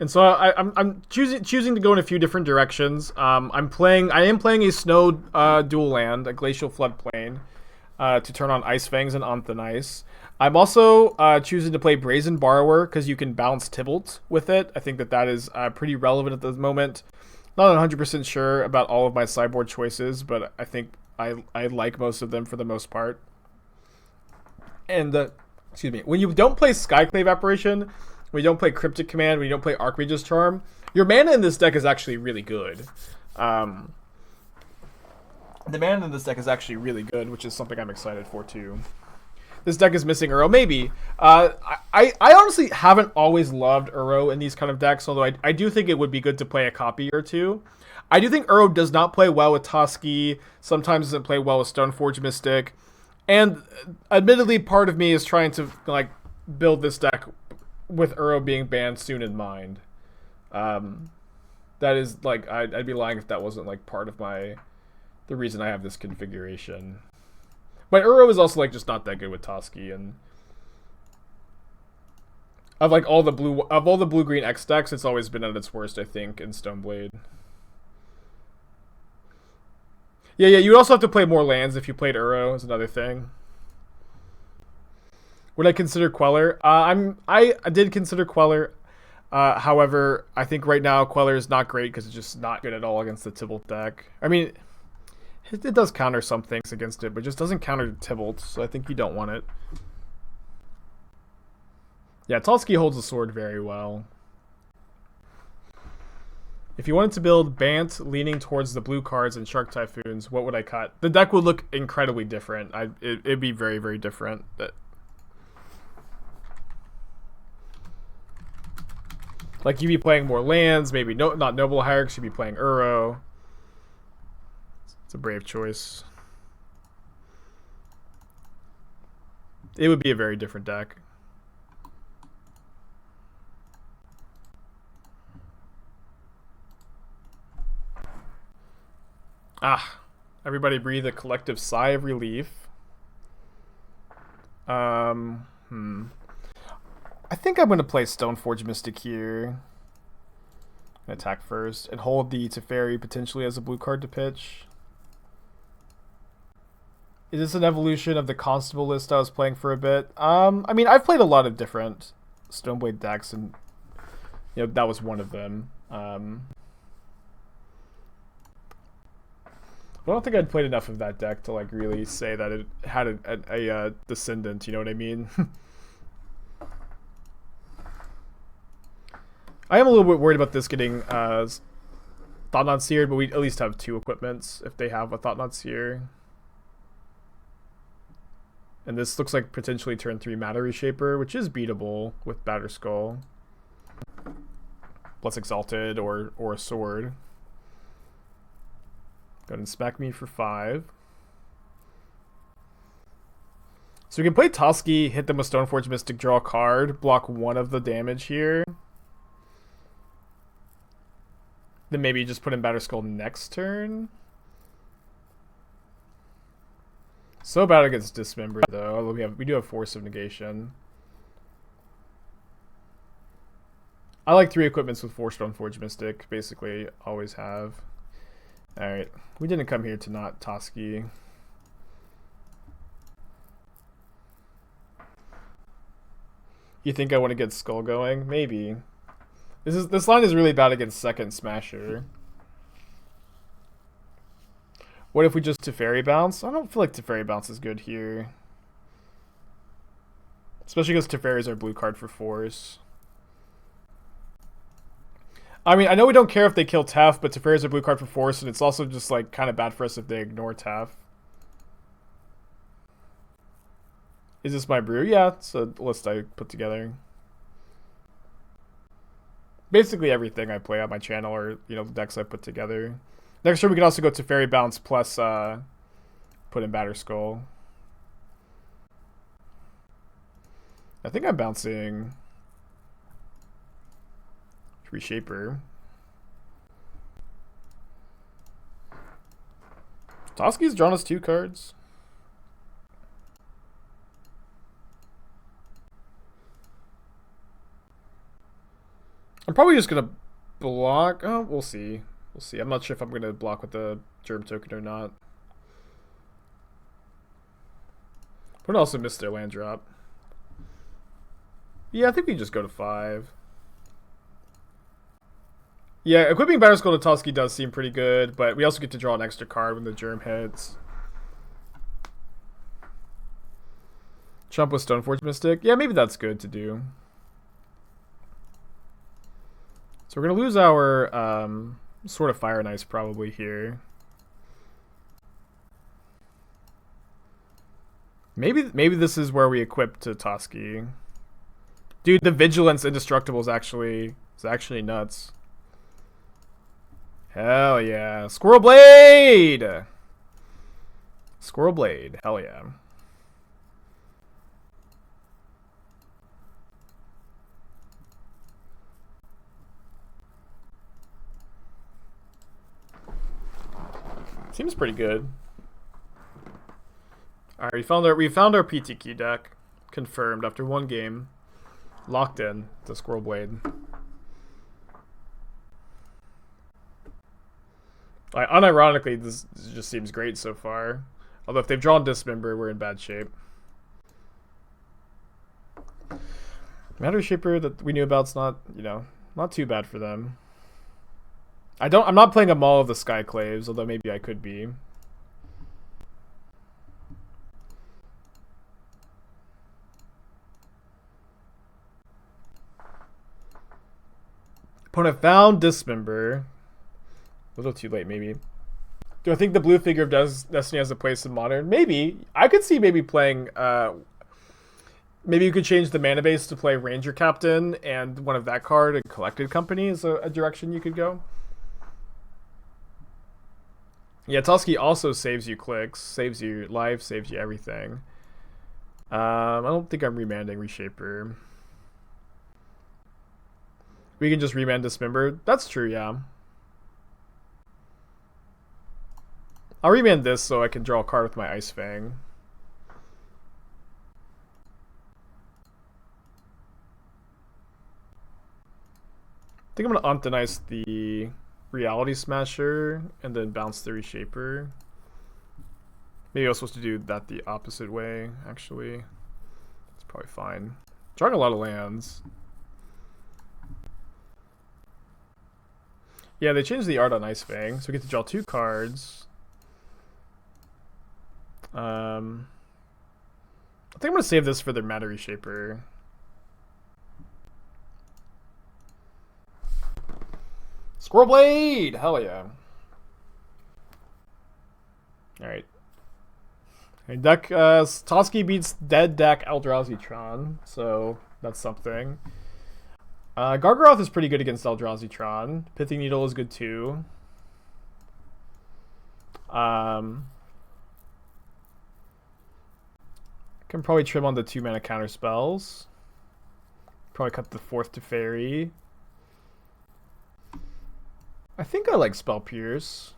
And so I'm choosing to go in a few different directions. I am playing a snow dual land, a Glacial Floodplain, to turn on Ice Fangs and Anthem Ice. I'm also choosing to play Brazen Borrower because you can bounce Tibalt with it. I think that is pretty relevant at the moment. Not 100% sure about all of my sideboard choices, but I think I like most of them for the most part. And excuse me, when you don't play Skyclave Apparition, when you don't play Cryptic Command, when you don't play Archmage's Charm, your mana in this deck is actually really good. The mana in this deck is actually really good, which is something I'm excited for too. This deck is missing Uro, maybe. I honestly haven't always loved Uro in these kind of decks, although I do think it would be good to play a copy or two. I do think Uro does not play well with Toski, sometimes doesn't play well with Stoneforge Mystic, and admittedly, part of me is trying to like build this deck with Uro being banned soon in mind. That is like I'd be lying if that wasn't like part of the reason I have this configuration. But Uro is also like just not that good with Toski, and of all the blue green X decks, it's always been at its worst, I think, in Stoneblade. Yeah, you would also have to play more lands if you played Uro, is another thing. Would I consider Queller? I did consider Queller. However, I think right now Queller is not great because it's just not good at all against the Tibalt deck. I mean, it does counter some things against it, but just doesn't counter Tibalt, so I think you don't want it. Yeah, Toski holds the sword very well. If you wanted to build Bant leaning towards the blue cards and Shark Typhoons, what would I cut? The deck would look incredibly different. It'd be very, very different. Like, you'd be playing more lands, maybe not Noble Hierarch, you'd be playing Uro. It's a brave choice. It would be a very different deck. Everybody breathe a collective sigh of relief. I think I'm going to play Stoneforge Mystic here. Attack first and hold the Teferi potentially as a blue card to pitch. Is this an evolution of the Constable list I was playing for a bit? I mean, I've played a lot of different Stoneblade decks, and that was one of them. I don't think I'd played enough of that deck to like really say that it had a descendant. You know what I mean? I am a little bit worried about this getting Thought-Knot Seared, but we at least have two equipments if they have a Thought-Knot Seer. And this looks like potentially turn 3 Matter Reshaper, which is beatable with Batterskull. Plus Exalted or a Sword. Go ahead and smack me for 5. So we can play Toski, hit them with Stoneforge Mystic, draw a card, block one of the damage here. Then maybe just put in Batterskull next turn. So bad against Dismember though, although we do have Force of Negation. I like 3 equipments with 4 Stoneforge Mystic, basically always have. Alright, we didn't come here to not Toski. You think I want to get Skull going? Maybe. This line is really bad against second Smasher. What if we just Teferi bounce? I don't feel like Teferi bounce is good here. Especially because Teferi is our blue card for Force. I mean, I know we don't care if they kill Tef, but Teferi is a blue card for Force, and it's also just like kind of bad for us if they ignore Tef. Is this my brew? Yeah, it's a list I put together. Basically everything I play on my channel are, the decks I put together. Next turn we can also go Teferi bounce plus put in Batterskull. I think I'm bouncing Reshaper. Toski's drawn us 2 cards. I'm probably just gonna block. Oh, we'll see. We'll see. I'm not sure if I'm gonna block with the germ token or not. Would also miss their land drop. Yeah, I think we just go to 5. Yeah, equipping Batterskull to Toski does seem pretty good, but we also get to draw an extra card when the germ hits. Jump with Stoneforge Mystic. Yeah, maybe that's good to do. So we're going to lose our Sword of Fire and Ice probably here. Maybe this is where we equip to Toski. Dude, the Vigilance Indestructible is actually nuts. Hell yeah. Squirrelblade! Squirrelblade. Hell yeah. Seems pretty good. Alright, we found our PTQ deck. Confirmed after one game. Locked in to Squirrelblade. Unironically, this just seems great so far. Although if they've drawn Dismember, we're in bad shape. Matter Shaper that we knew about's not, not too bad for them. I'm not playing a Maul of the Skyclaves, although maybe I could be. Opponent found Dismember. A little too late, maybe. Do I think the blue figure of Destiny has a place in Modern? Maybe. I could see maybe playing... maybe you could change the mana base to play Ranger Captain and one of that card and Collected Company is a direction you could go. Yeah, Toski also saves you clicks, saves you life, saves you everything. I don't think I'm remanding Reshaper. We can just remand Dismember. That's true, yeah. I'll remand this so I can draw a card with my Ice-Fang. I think I'm going to Untonize the Reality Smasher and then bounce the Reshaper. Maybe I was supposed to do that the opposite way, actually. It's probably fine. Drawing a lot of lands. Yeah, they changed the art on Ice-Fang, so we get to draw 2 cards. I think I'm going to save this for their Matter Reshaper. Squirrelblade! Hell yeah. Alright. Deck, Toski beats dead deck Eldrazi Tron, so that's something. Gargaroth is pretty good against Eldrazi Tron. Pithing Needle is good too. Can probably trim on the 2 mana counter spells. Probably cut the 4th Teferi. I think I like Spell Pierce.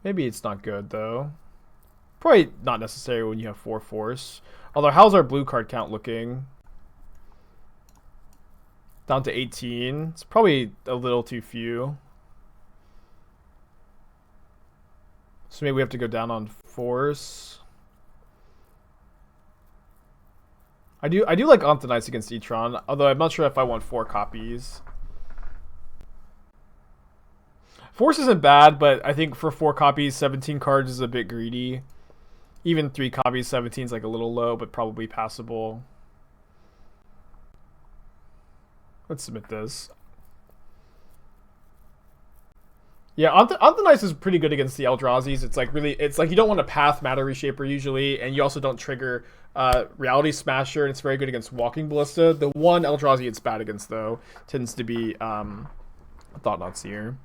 Maybe it's not good though. Probably not necessary when you have 4 Force. Although, how's our blue card count looking? Down to 18. It's probably a little too few. So maybe we have to go down on Force. I do like Untonize against E-Tron, although I'm not sure if I want 4 copies. Force isn't bad, but I think for 4 copies, 17 cards is a bit greedy. Even 3 copies, 17 is like a little low, but probably passable. Let's submit this. Yeah, Untonize is pretty good against the Eldrazi's. It's like you don't want to path Matter Reshaper usually, and you also don't trigger Reality Smasher, and it's very good against Walking Ballista. The one Eldrazi it's bad against, though, tends to be Thought-Knot Seer.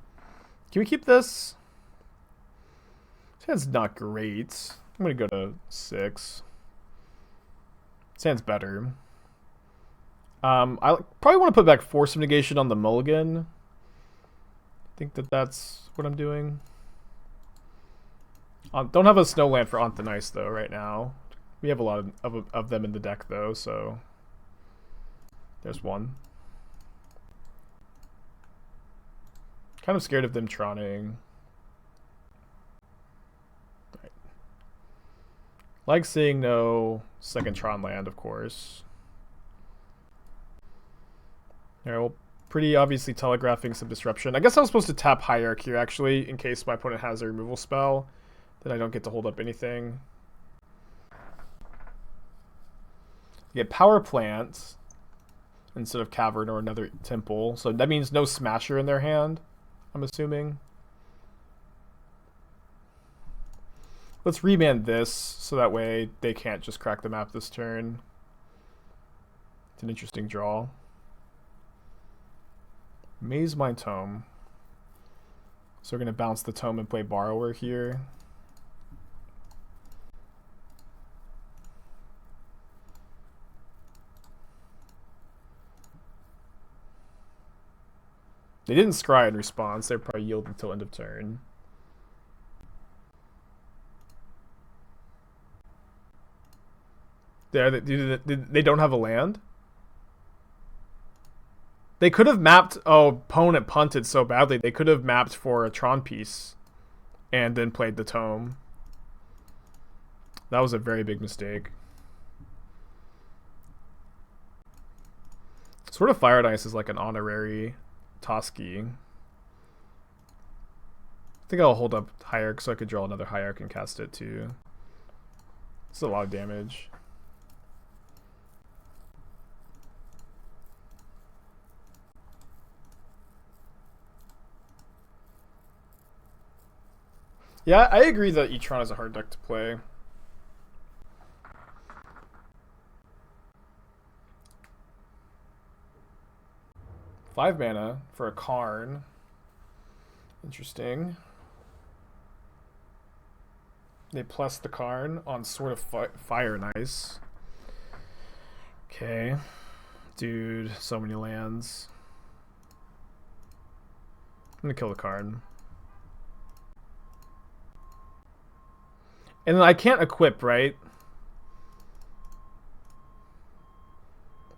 Can we keep this? Sand's not great. I'm going to go to 6. Sand's better. I probably want to put back Force of Negation on the mulligan. I think that's what I'm doing. Don't have a Snowland for Untonize, though, right now. We have a lot of them in the deck, though, so... There's one. Kind of scared of them Troning. Right. Like seeing no second Tron land, of course. Alright, well, pretty obviously telegraphing some disruption. I guess I was supposed to tap Hierarch here, actually, in case my opponent has a removal spell. Then I don't get to hold up anything. You get Power Plant instead of Cavern or another Temple. So that means no Smasher in their hand, I'm assuming. Let's remand this, so that way they can't just crack the map this turn. It's an interesting draw. Maze my Tome. So we're going to bounce the Tome and play Borrower here. They didn't scry in response. They're probably yield until end of turn. They don't have a land? They could have mapped... Oh, opponent punted so badly. They could have mapped for a Tron piece and then played the Tome. That was a very big mistake. Sort of Fire and Ice is like an honorary Toski. I think I'll hold up Hierarch so I could draw another Hierarch and cast it too. It's a lot of damage. Yeah, I agree that E-Tron is a hard deck to play. Five mana for a Karn. Interesting. They plus the Karn on Sword of Fire and Ice. Okay. Dude, so many lands. I'm gonna kill the Karn. And then I can't equip, right?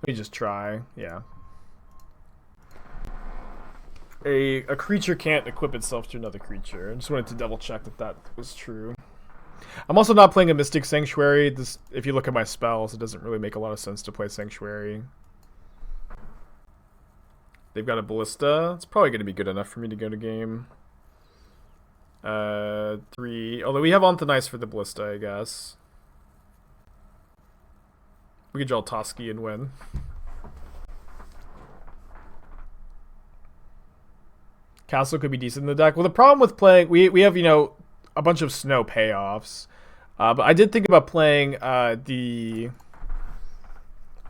Let me just try. Yeah. A creature can't equip itself to another creature. I just wanted to double check that that was true. I'm also not playing a Mystic Sanctuary. This, if you look at my spells, it doesn't really make a lot of sense to play Sanctuary. They've got a Ballista. It's probably going to be good enough for me to go to game. 3. Although we have On the Nice for the Ballista, I guess. We could draw Toski and win. Castle could be decent in the deck. Well, the problem with playing... We have, you know, a bunch of snow payoffs. But I did think about playing the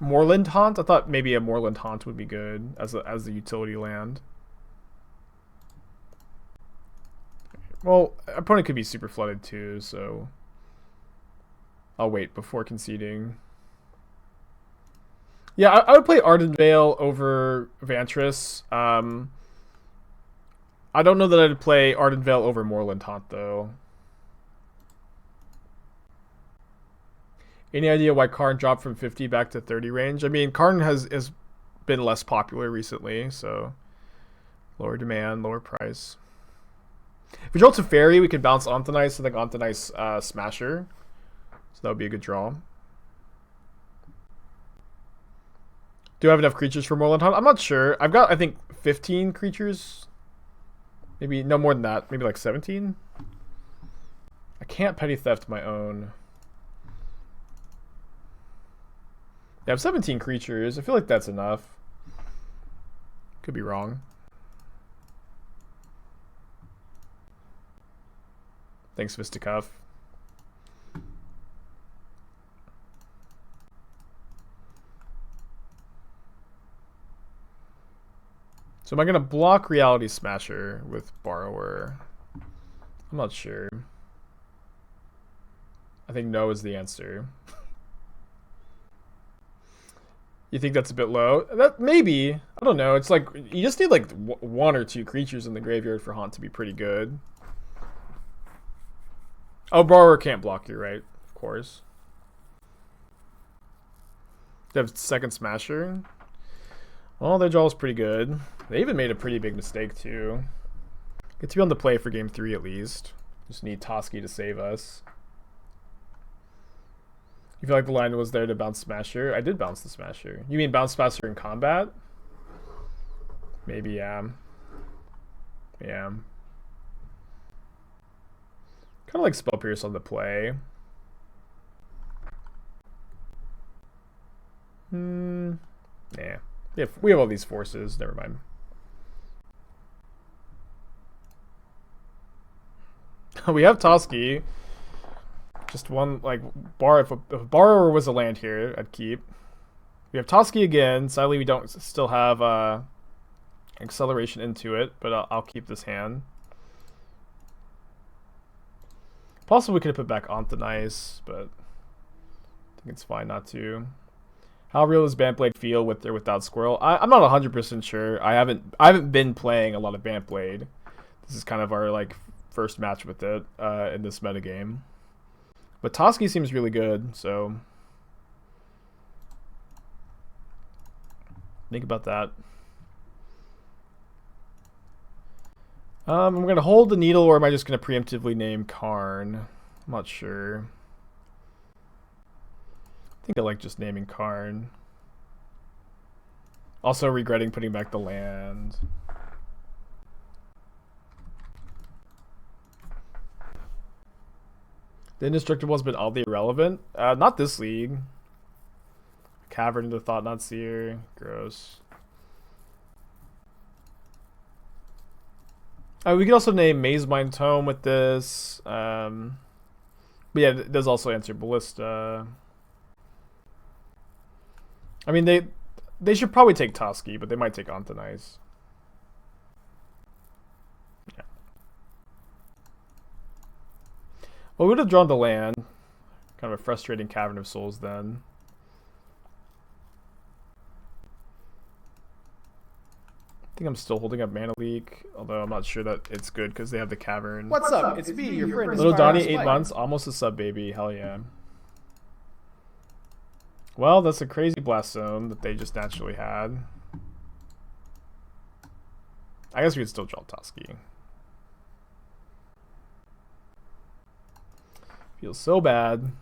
Moorland Haunt. I thought maybe a Moorland Haunt would be good as the utility land. Well, opponent could be super flooded too, so I'll wait before conceding. Yeah, I would play Arden Vale over Vantress. I don't know that I'd play Arden Vale over Moorland Haunt, though. Any idea why Karn dropped from 50 back to 30 range? I mean, Karn has been less popular recently, so lower demand, lower price. If we draw Teferi, we could bounce On the Nice and then On the Nice Smasher. So that would be a good draw. Do I have enough creatures for Moorland Haunt? I'm not sure. I've got, I think, 15 creatures. Maybe no more than that. Maybe like 17? I can't Petty Theft my own. Yeah, I have 17 creatures. I feel like that's enough. Could be wrong. Thanks, Vistacuff. So am I going to block Reality Smasher with Borrower? I'm not sure. I think no is the answer. You think that's a bit low? That maybe. I don't know. It's like you just need like one or two creatures in the graveyard for Haunt to be pretty good. Oh, Borrower can't block you, right? Of course. They have second Smasher. Well, their draw is pretty good. They even made a pretty big mistake, too. Get to be on the play for game 3 at least. Just need Toski to save us. You feel like the line was there to bounce Smasher? I did bounce the Smasher. You mean bounce Smasher in combat? Maybe, yeah. Yeah. Kind of like Spell Pierce on the play. Yeah. We have all these forces. Never mind. We have Toski. Just one, like, if a Borrower was a land here, I'd keep. We have Toski again. Sadly, we don't still have acceleration into it, but I'll keep this hand. Possibly we could have put back Anthonice, but I think it's fine not to. How real does Bantblade feel with or without Squirrel? I'm not 100% sure. I haven't been playing a lot of Bantblade. This is kind of our like first match with it in this metagame. But Toski seems really good, so think about that. I'm gonna hold the Needle, or am I just gonna preemptively name Karn? I'm not sure. I think I like just naming Karn. Also regretting putting back the land. The Indestructible's been oddly irrelevant. Not this league. Cavern into Thought Not Seer. Gross. We could also name Maze Mind Tome with this. But yeah, it does also answer Ballista. I mean, they should probably take Toski, but they might take Anthonice. Yeah. Well, we would have drawn the land. Kind of a frustrating Cavern of Souls then. I think I'm still holding up Mana Leak, although I'm not sure that it's good because they have the Cavern. What's up? It's me, your friend. Little Donnie, 8 months, almost a sub baby. Hell yeah. Well, that's a crazy Blast Zone that they just naturally had. I guess we could still draw Toski. Feels so bad.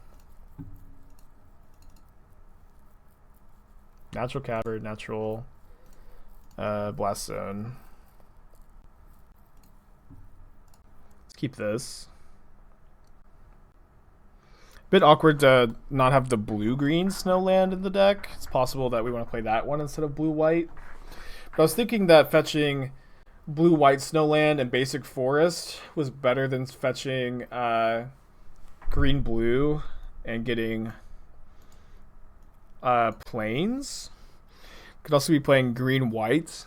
Natural Cavern, natural Blast Zone. Let's keep this. Bit awkward to not have the blue-green Snowland in the deck. It's possible that we want to play that one instead of blue-white. But I was thinking that fetching blue-white Snowland and basic forest was better than fetching green-blue and getting plains. Could also be playing green-white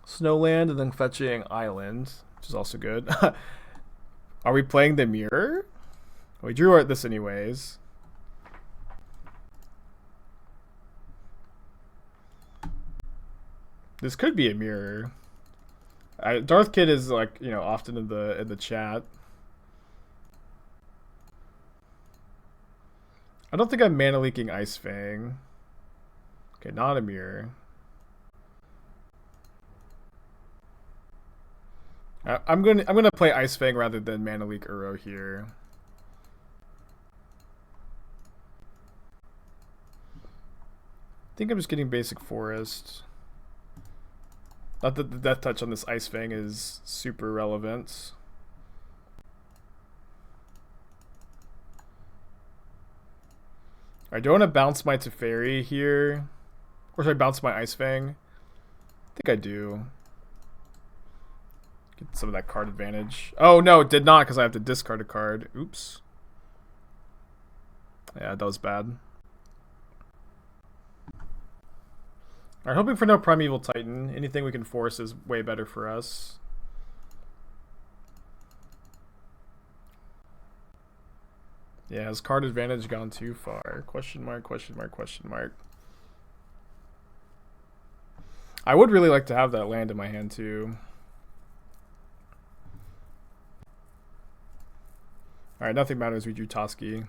Snowland and then fetching island, which is also good. Are we playing the mirror? We drew this anyways. This could be a mirror. Darth Kid is like, you know, often in the chat. I don't think I'm mana leaking Ice-Fang. Okay, not a mirror. I'm gonna play Ice-Fang rather than mana leak Uro here. I think I'm just getting basic forest. Not that the death touch on this Ice-Fang is super relevant. Alright, do I want to bounce my Teferi here? Or should I bounce my Ice-Fang? I think I do. Get some of that card advantage. Oh no, it did not because I have to discard a card. Oops. Yeah, that was bad. Alright, hoping for no Primeval Titan. Anything we can force is way better for us. Yeah, has card advantage gone too far? Question mark, question mark, question mark. I would really like to have that land in my hand too. Alright, nothing matters. We drew Toski.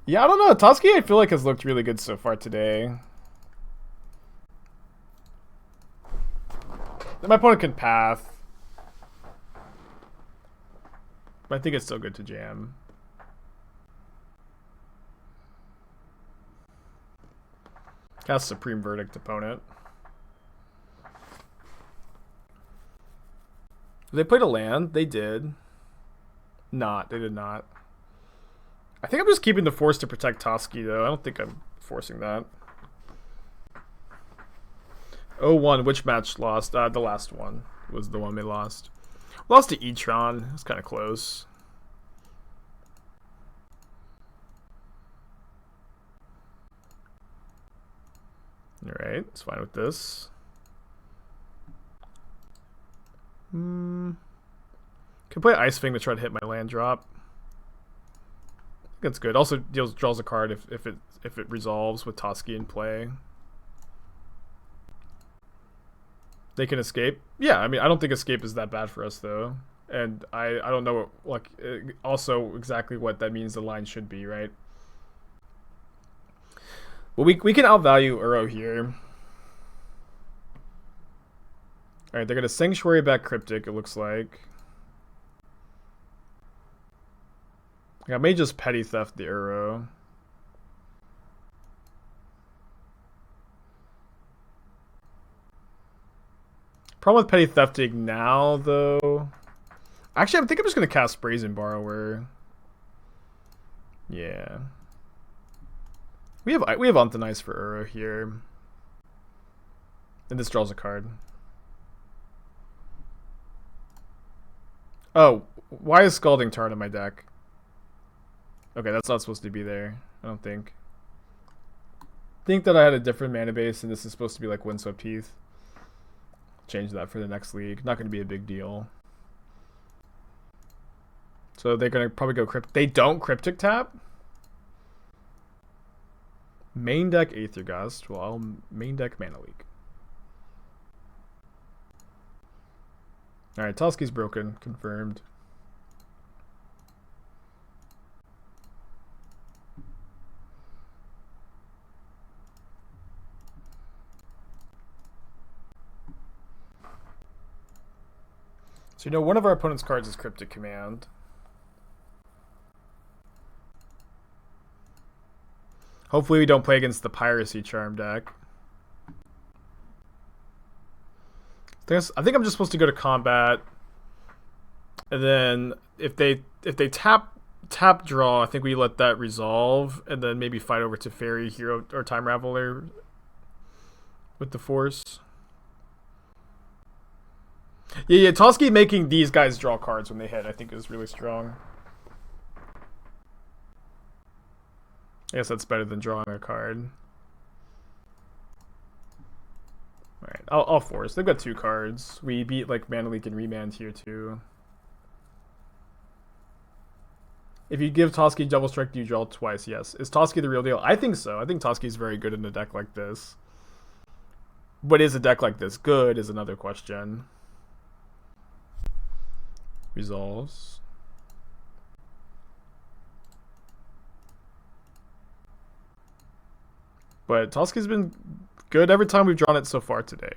Yeah, I don't know. Toski I feel like has looked really good so far today. My opponent can path. But I think it's still good to jam. Cast Supreme Verdict opponent. They played a land. They did. Not. They did not. I think I'm just keeping the Force to protect Toski, though. I don't think I'm forcing that. 0-1, which match lost? The last one was the one they lost. Lost to Etron. It's kind of close. Alright, it's fine with this. Can play Ice-Fang to try to hit my land drop. I think that's good. Also draws a card if it resolves with Toski in play. They can escape. Yeah, I mean, I don't think escape is that bad for us though, and I don't know also exactly what that means the line should be, right? Well, we can outvalue Uro here. Alright, they're gonna Sanctuary back Cryptic, it looks like. I may just Petty Theft the Uro. Problem with Petty Thefting now, though. Actually, I think I'm just gonna cast Brazen Borrower. Yeah. We have Anthonize for Uro here. And this draws a card. Oh, why is Scalding Tarn in my deck? Okay, that's not supposed to be there, I don't think. Think that I had a different mana base and this is supposed to be like Windswept Heath. Change that for the next league. Not going to be a big deal. So they're going to probably go Cryptic. They don't Cryptic tap? Main deck Aether Gust. Well, I'll main deck Mana Leak. Alright, Toski's broken. Confirmed. So you know one of our opponent's cards is Cryptic Command. Hopefully we don't play against the Piracy Charm deck. I think I'm just supposed to go to combat. And then if they tap draw, I think we let that resolve and then maybe fight over Teferi, Hero, or Time Raveler with the Force. Yeah, Toski making these guys draw cards when they hit, I think is really strong. I guess that's better than drawing a card. Alright, I'll force. They've got 2 cards. We beat like Mana Leak and Remand here too. If you give Toski Double Strike, do you draw twice? Yes. Is Toski the real deal? I think so. I think Toski's very good in a deck like this. But is a deck like this good is another question. Resolves. But Toski's been good every time we've drawn it so far today.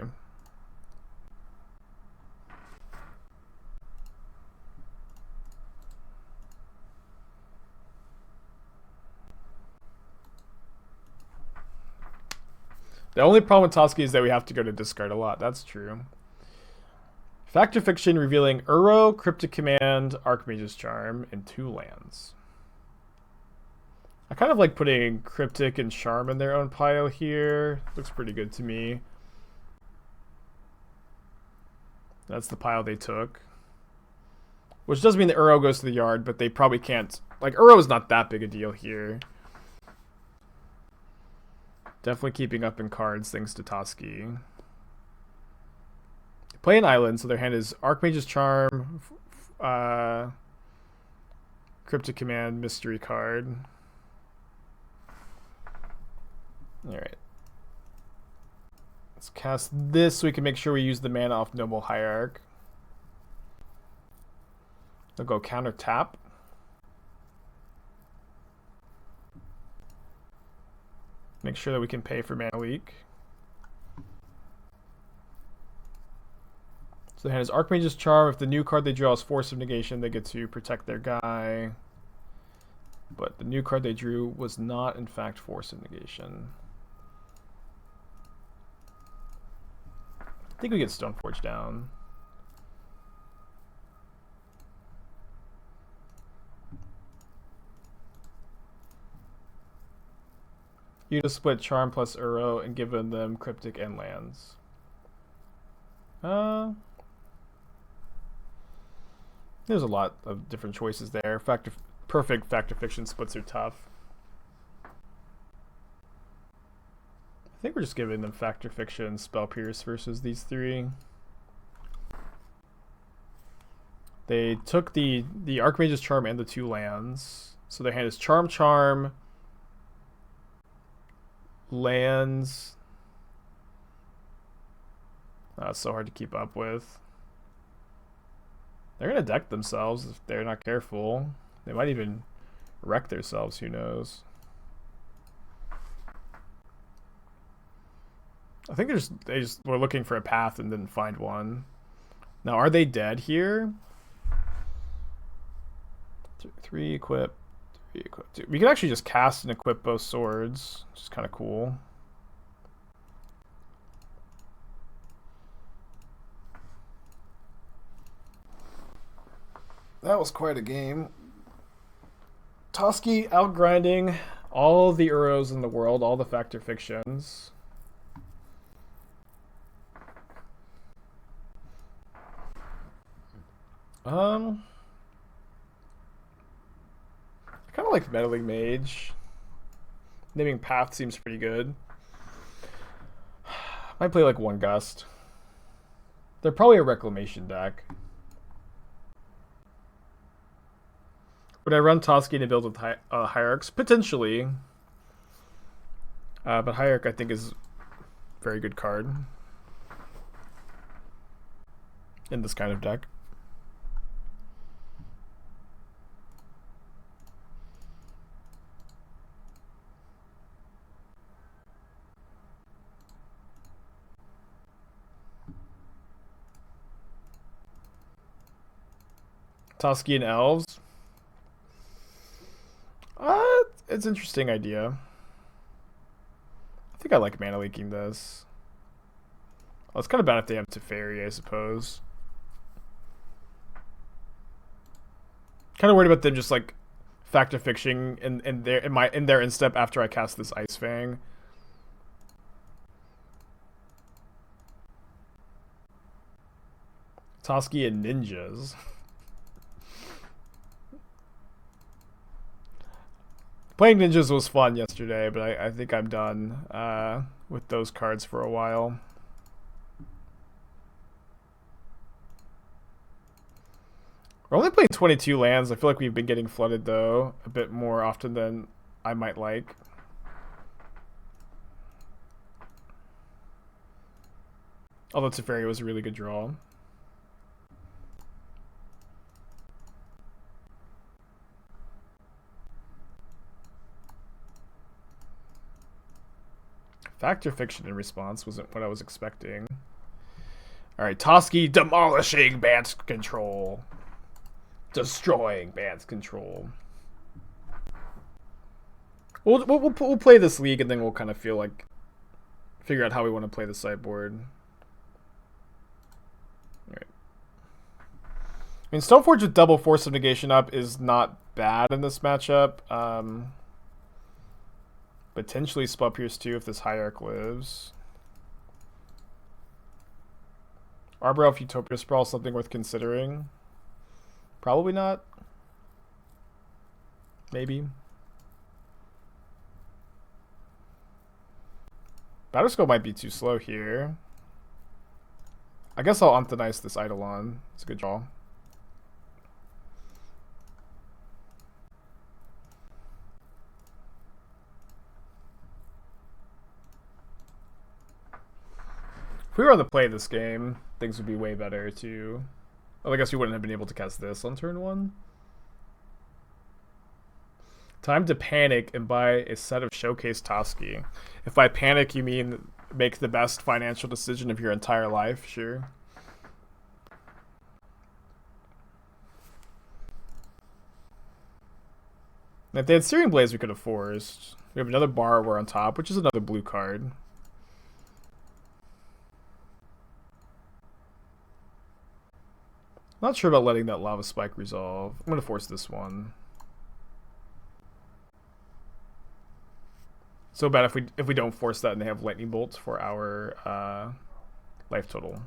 The only problem with Toski is that we have to go to discard a lot. That's true. Fact or Fiction revealing Uro, Cryptic Command, Archmage's Charm, and 2 lands. I kind of like putting Cryptic and Charm in their own pile here. Looks pretty good to me. That's the pile they took. Which does mean that Uro goes to the yard, but they probably can't. Like, Uro is not that big a deal here. Definitely keeping up in cards thanks to Toski. Play an island, so their hand is Archmage's Charm, Cryptic Command, Mystery card. Alright. Let's cast this so we can make sure we use the mana off Noble Hierarch. They'll go counter tap. Make sure that we can pay for Mana Leak. So the hand is Archmage's Charm. If the new card they draw is Force of Negation, they get to protect their guy. But the new card they drew was not, in fact, Force of Negation. I think we get Stoneforge down. You just split Charm plus Uro and given them Cryptic and lands. There's a lot of different choices there. Perfect Fact or Fiction splits are tough. I think we're just giving them Fact or Fiction, Spell Pierce versus these three. They took the Archmage's Charm and the 2 lands. So their hand is Charm, Charm, lands. It's so hard to keep up with. They're going to deck themselves if they're not careful. They might even wreck themselves, who knows. I think they just were looking for a path and didn't find one. Now, are they dead here? 3 equip. 3 equip. We can actually just cast and equip both swords, which is kind of cool. That was quite a game. Toski outgrinding all the Uros in the world, all the Fact or Fictions. I kind of like Meddling Mage. Naming Path seems pretty good. Might play like 1 Gust. They're probably a Reclamation deck. Would I run Toski to build with Hierarchs? Potentially. But Hierarch, I think, is a very good card in this kind of deck. Toski and Elves. It's an interesting idea. I think I like mana leaking this. Well, it's kind of bad if they have Teferi, I suppose. Kind of worried about them just like Fact or Fiction in their instep after I cast this Ice-Fang. Toski and Ninjas. Playing Ninjas was fun yesterday, but I think I'm done with those cards for a while. We're only playing 22 lands. I feel like we've been getting flooded, though, a bit more often than I might like. Although Teferi was a really good draw. Fact or Fiction in response wasn't what I was expecting. Alright, Toski demolishing Bant's control. Destroying Bant's control. We'll play this league and then we'll kind of figure out how we want to play the sideboard. Alright. I mean, Stoneforge with double Force of Negation up is not bad in this matchup. Potentially Spell Pierce 2 if this Hierarch lives. Arbor Elf Utopia Sprawl, something worth considering. Probably not. Maybe. Batterskull might be too slow here. I guess I'll Anthonize this Eidolon. It's a good draw. If we were on the play this game, things would be way better too. Well, I guess we wouldn't have been able to cast this on turn 1. Time to panic and buy a set of Showcase Toski. If by panic you mean make the best financial decision of your entire life, sure. If they had Searing Blaze, we could have forced. We have another Borrower on top, which is another blue card. Not sure about letting that Lava Spike resolve. I'm going to force this one. So bad if we don't force that and they have Lightning Bolts for our life total.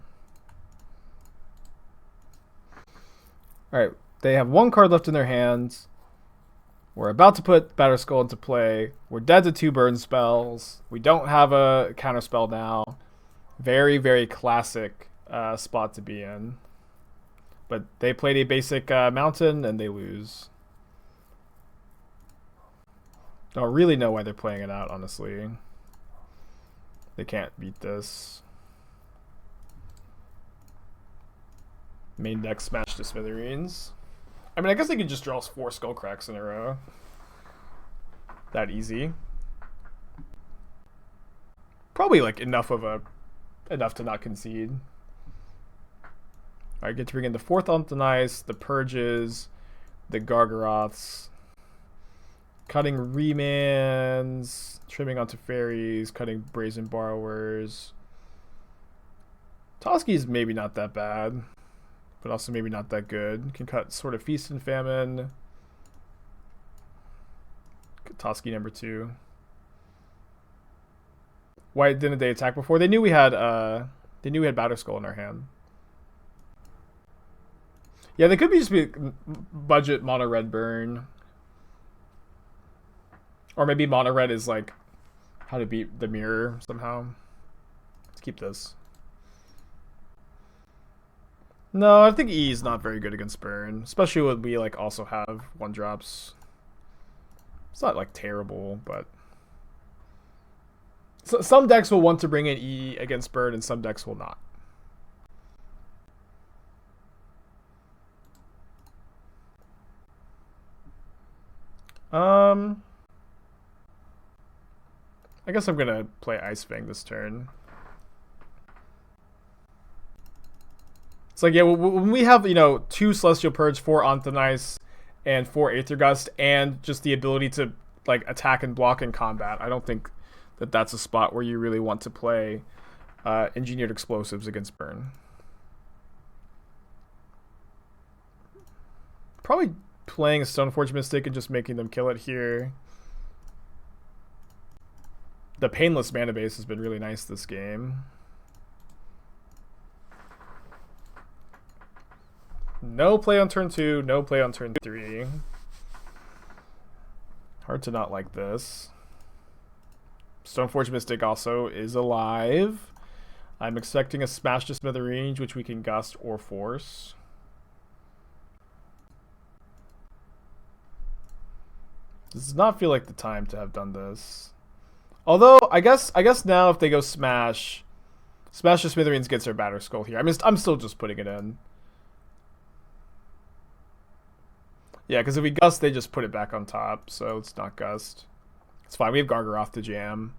Alright, they have one card left in their hands. We're about to put Batterskull into play. We're dead to 2 burn spells. We don't have a counterspell now. Very, very classic spot to be in. But they played a basic mountain and they lose. Don't really know why they're playing it out, honestly. They can't beat this. Main deck smash to smithereens. I mean, I guess they could just draw 4 Skullcracks in a row. That easy. Probably like enough to not concede. Alright, get to bring in the 4th onto Ice, the Purges, the Gargaroths, cutting Remands, trimming onto Fairies, cutting Brazen Borrowers. Toski's maybe not that bad, but also maybe not that good. Can cut sort of Feast and Famine. Toski number 2. Why didn't they attack before? They knew we had Batterskull in our hand. Yeah, they could just be budget mono red burn. Or maybe mono red is like how to beat the mirror somehow. Let's keep this. No, I think E is not very good against burn, especially when we like also have 1-drops. It's not like terrible, but some decks will want to bring in E against burn and some decks will not. I guess I'm gonna play Ice-Fang this turn. It's like, yeah, when we have, 2 Celestial Purge, 4 Anthonice, and 4 Aether Gust, and just the ability to like attack and block in combat, I don't think that that's a spot where you really want to play Engineered Explosives against burn. Probably playing a Stoneforge Mystic and just making them kill it here. The Painless mana base has been really nice this game. No play on turn 2, no play on turn 3. Hard to not like this. Stoneforge Mystic also is alive. I'm expecting a Smash to Smithereens, which we can Gust or Force. This does not feel like the time to have done this. Although, I guess now if they go Smash to Smithereens gets their Batterskull here. I'm still just putting it in. Yeah, because if we Gust, they just put it back on top, so it's not Gust. It's fine, we have Gargaroth to jam.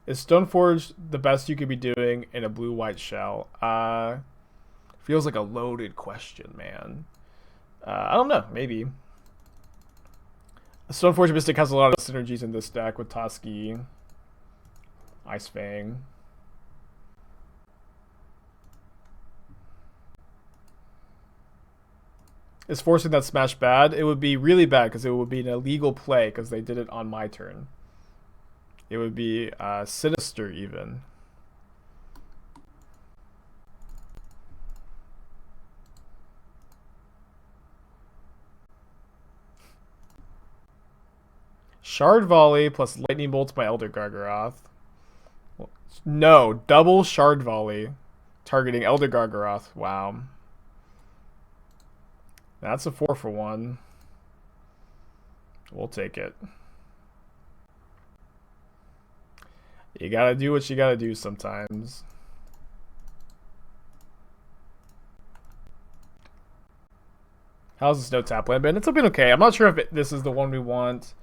Is Stoneforge the best you could be doing in a blue-white shell? Feels like a loaded question, man. I don't know, maybe. Stoneforge Mystic has a lot of synergies in this deck with Toski, Ice-Fang. Is forcing that Smash bad? It would be really bad because it would be an illegal play because they did it on my turn. It would be sinister even. Shard Volley plus Lightning Bolts by Elder Gargaroth. No, double Shard Volley targeting Elder Gargaroth. Wow. That's a 4-for-1. We'll take it. You gotta do what you gotta do sometimes. How's this no tap land ban? It's been okay. I'm not sure if this is the one we want.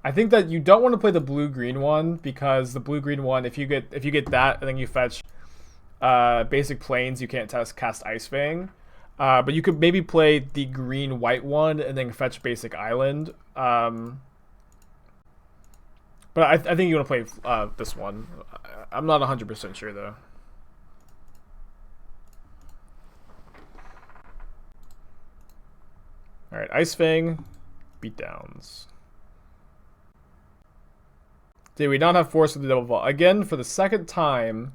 I think that you don't want to play the blue-green one because the blue-green one, if you get that and then you fetch basic planes, you can't cast Ice-Fang. But you could maybe play the green-white one and then fetch basic island. But I think you want to play this one. I'm not 100% sure, though. Alright, Ice-Fang, beatdowns. Did we not have Force of the Double Vault? Again, for the second time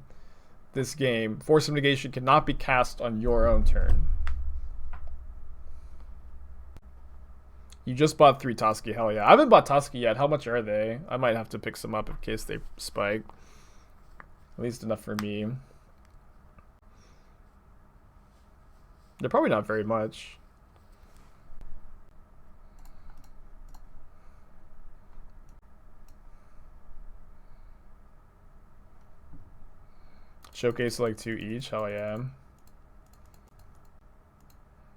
this game, Force of Negation cannot be cast on your own turn. You just bought 3 Toski, hell yeah. I haven't bought Toski yet. How much are they? I might have to pick some up in case they spike. At least enough for me. They're probably not very much. Showcase like 2 each, hell yeah.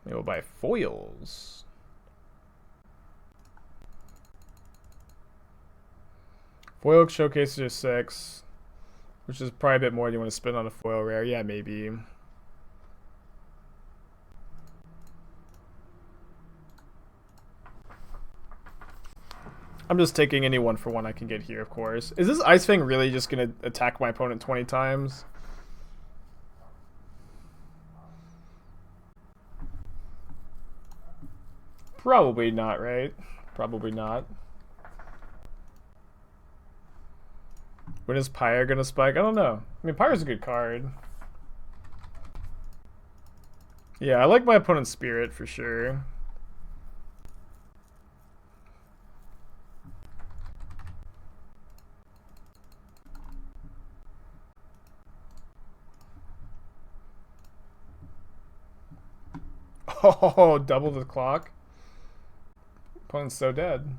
Maybe we'll buy foils. Foil showcases are 6, which is probably a bit more than you want to spend on a foil rare. Yeah, maybe. I'm just taking any 1-for-1 I can get here, of course. Is this Ice-Fang really just going to attack my opponent 20 times? Probably not, right? Probably not. When is Pyre gonna spike? I don't know. I mean, Pyre's a good card. Yeah, I like my opponent's Spirit for sure. Oh, double the clock. Opponent's so dead.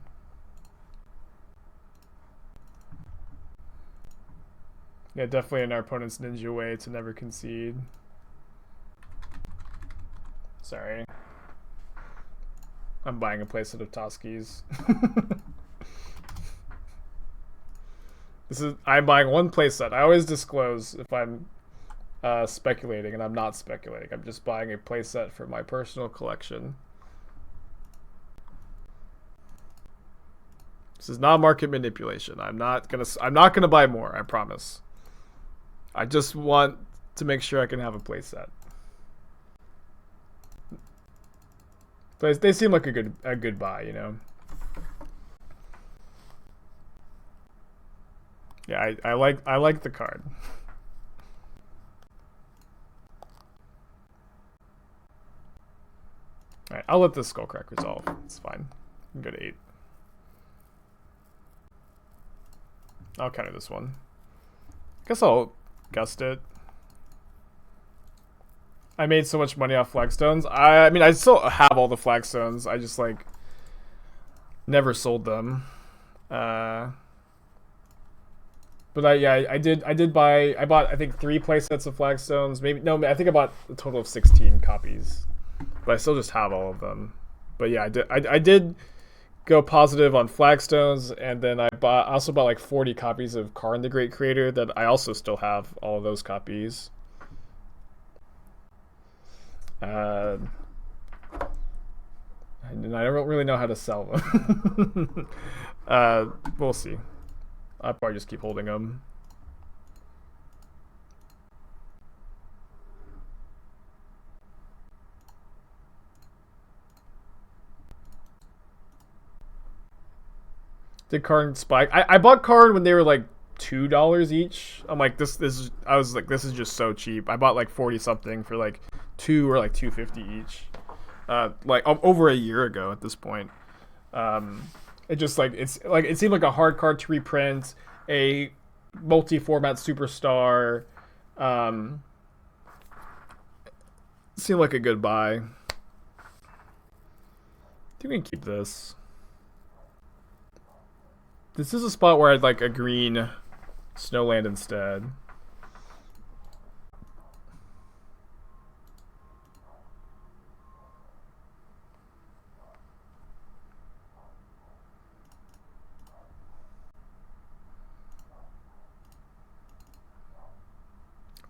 Yeah, definitely in our opponent's ninja way to never concede. Sorry. I'm buying a playset of Toski's. I'm buying 1 playset. I always disclose if I'm speculating, and I'm not speculating. I'm just buying a playset for my personal collection. This is not market manipulation. I'm not gonna buy more, I promise. I just want to make sure I can have a playset. They seem like a good buy, you know. Yeah, I like the card. Alright, I'll let this Skullcrack resolve. It's fine. I can go to 8. I'll counter this one. Guess I'll gust it. I made so much money off flagstones. I mean, I still have all the flagstones. I just, like, never sold them. But I did buy. I bought, I think, 3 playsets of flagstones. Maybe no, I think I bought a total of 16 copies. But I still just have all of them. But yeah, I did go positive on flagstones, and then I also bought like 40 copies of Karn the Great Creator that I also still have all of those copies. And I don't really know how to sell them. We'll see. I'll probably just keep holding them. Did Karn spike? I bought Karn when they were like $2 each. I'm like, I was like, this is just so cheap. I bought like 40 something for like 2 or like $2.50 each. Like over a year ago at this point. It just like it seemed like a hard card to reprint, a multi-format superstar. Seemed like a good buy. I think we can keep this. This is a spot where I'd like a green Snowland instead.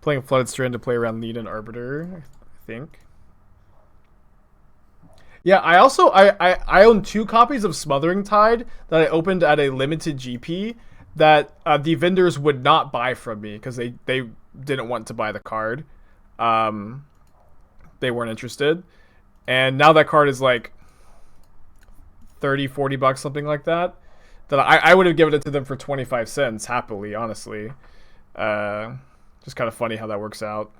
Playing Flooded Strand to play around Lead and Arbiter, I think. Yeah, I also I own 2 copies of Smothering Tide that I opened at a limited GP that the vendors would not buy from me because they didn't want to buy the card. Um, they weren't interested, and now that card is like 30-40 bucks, something like that. That I would have given it to them for 25 cents happily, honestly. Uh, just kind of funny how that works out.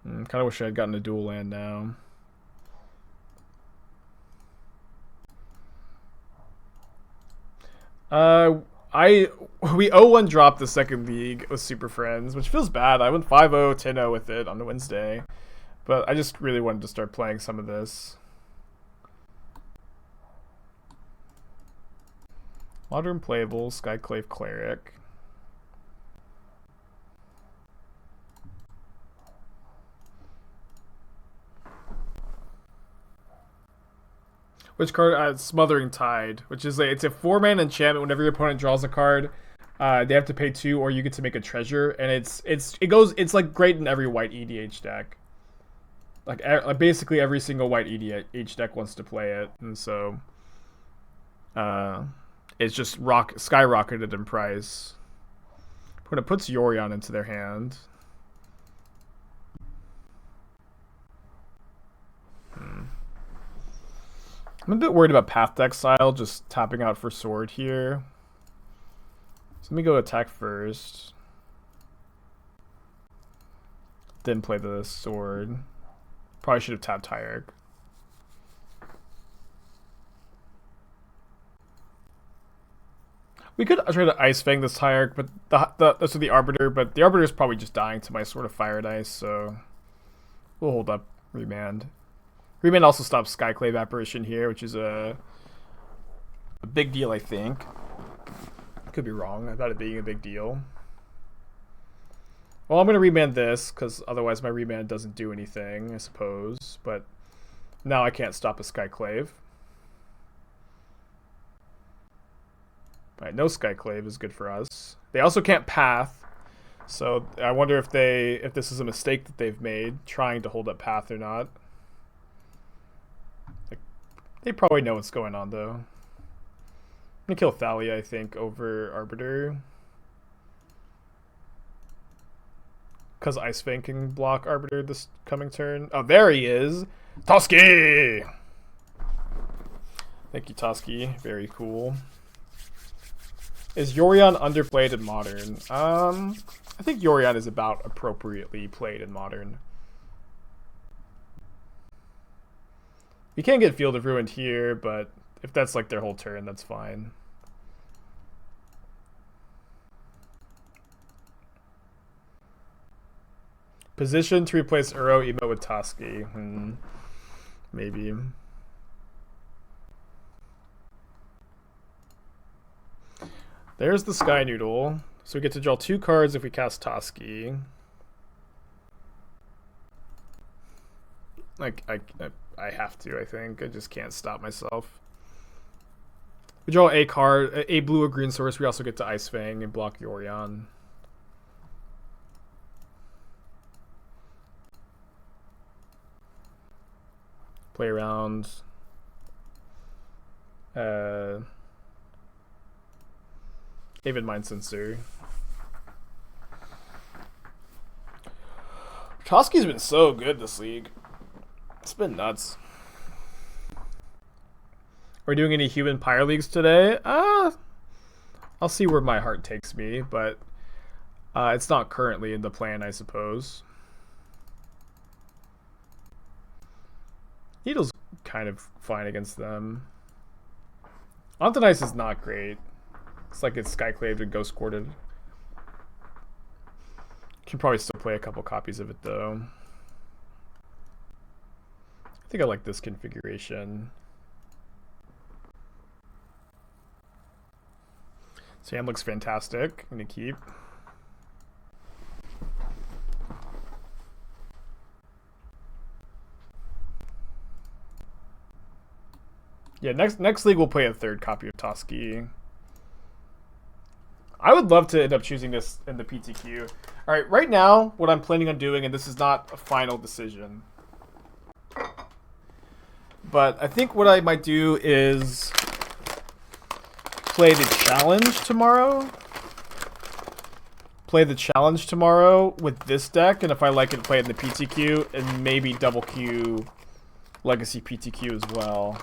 Kind of wish I had gotten a dual land now. We 0-1 dropped the second league with Super Friends, which feels bad. I went 5-0, 10-0 with it on Wednesday. But I just really wanted to start playing some of this. Modern Playable, Skyclave Cleric. Which card? Smothering Tide, which is it's a 4-mana enchantment. Whenever your opponent draws a card, they have to pay 2, or you get to make a treasure, and it's like great in every white EDH deck. Like basically every single white EDH deck wants to play it, and so it's just skyrocketed in price. When it puts Yorion into their hand. I'm a bit worried about Path to Exile, just tapping out for Sword here. So let me go attack first. Then play the Sword. Probably should have tapped Hierarch. We could try to Ice-Fang this Hierarch, but that's with the Arbiter, but the Arbiter is probably just dying to my Sword of Fire and Ice, so we'll hold up Remand. Remand also stops Skyclave Apparition here, which is a big deal, I think. Could be wrong about it being a big deal. Well, I'm going to Remand this, because otherwise my Remand doesn't do anything, I suppose. But now I can't stop a Skyclave. Alright, no Skyclave is good for us. They also can't Path, so I wonder if this is a mistake that they've made, trying to hold up Path or not. They probably know what's going on, though. I'm gonna kill Thalia, I think, over Arbiter. Because Ice-Fang can block Arbiter this coming turn. Oh, there he is! Toski! Thank you, Toski. Very cool. Is Yorion underplayed in Modern? I think Yorion is about appropriately played in Modern. You can get Field of Ruin here, but if that's like their whole turn, that's fine. Position to replace Uro Emo with Toski. Maybe. There's the Sky Noodle. So we get to draw 2 cards if we cast Toski. Like, I have to, I think. I just can't stop myself. We draw a card, a blue or green source. We also get to Ice-Fang and block Yorion. Play around. Avid Mind Sensor. Toski's been so good this league. It's been nuts. Are we doing any human Pyre Leagues today? I'll see where my heart takes me, but it's not currently in the plan, I suppose. Needle's kind of fine against them. Ontonice is not great. It's like it's Skyclaved and Ghost Courted. Can probably still play a couple copies of it, though. I think I like this configuration. So hand looks fantastic. I'm going to keep. Yeah, next league we'll play a 3rd copy of Toski. I would love to end up choosing this in the PTQ. All right, right now, what I'm planning on doing, and this is not a final decision, but I think what I might do is play the challenge tomorrow. Play the challenge tomorrow with this deck, and if I like it, play it in the PTQ, and maybe double Q Legacy PTQ as well.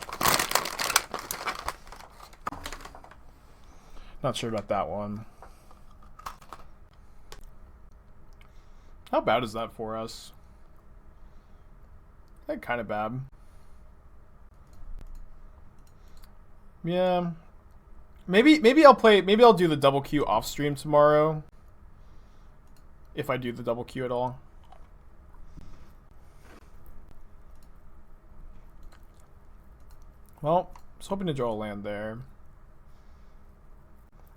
Not sure about that one. How bad is that for us? I think kind of bad. Yeah. Maybe I'll do the double Q off stream tomorrow. If I do the double Q at all. Well, I was hoping to draw a land there.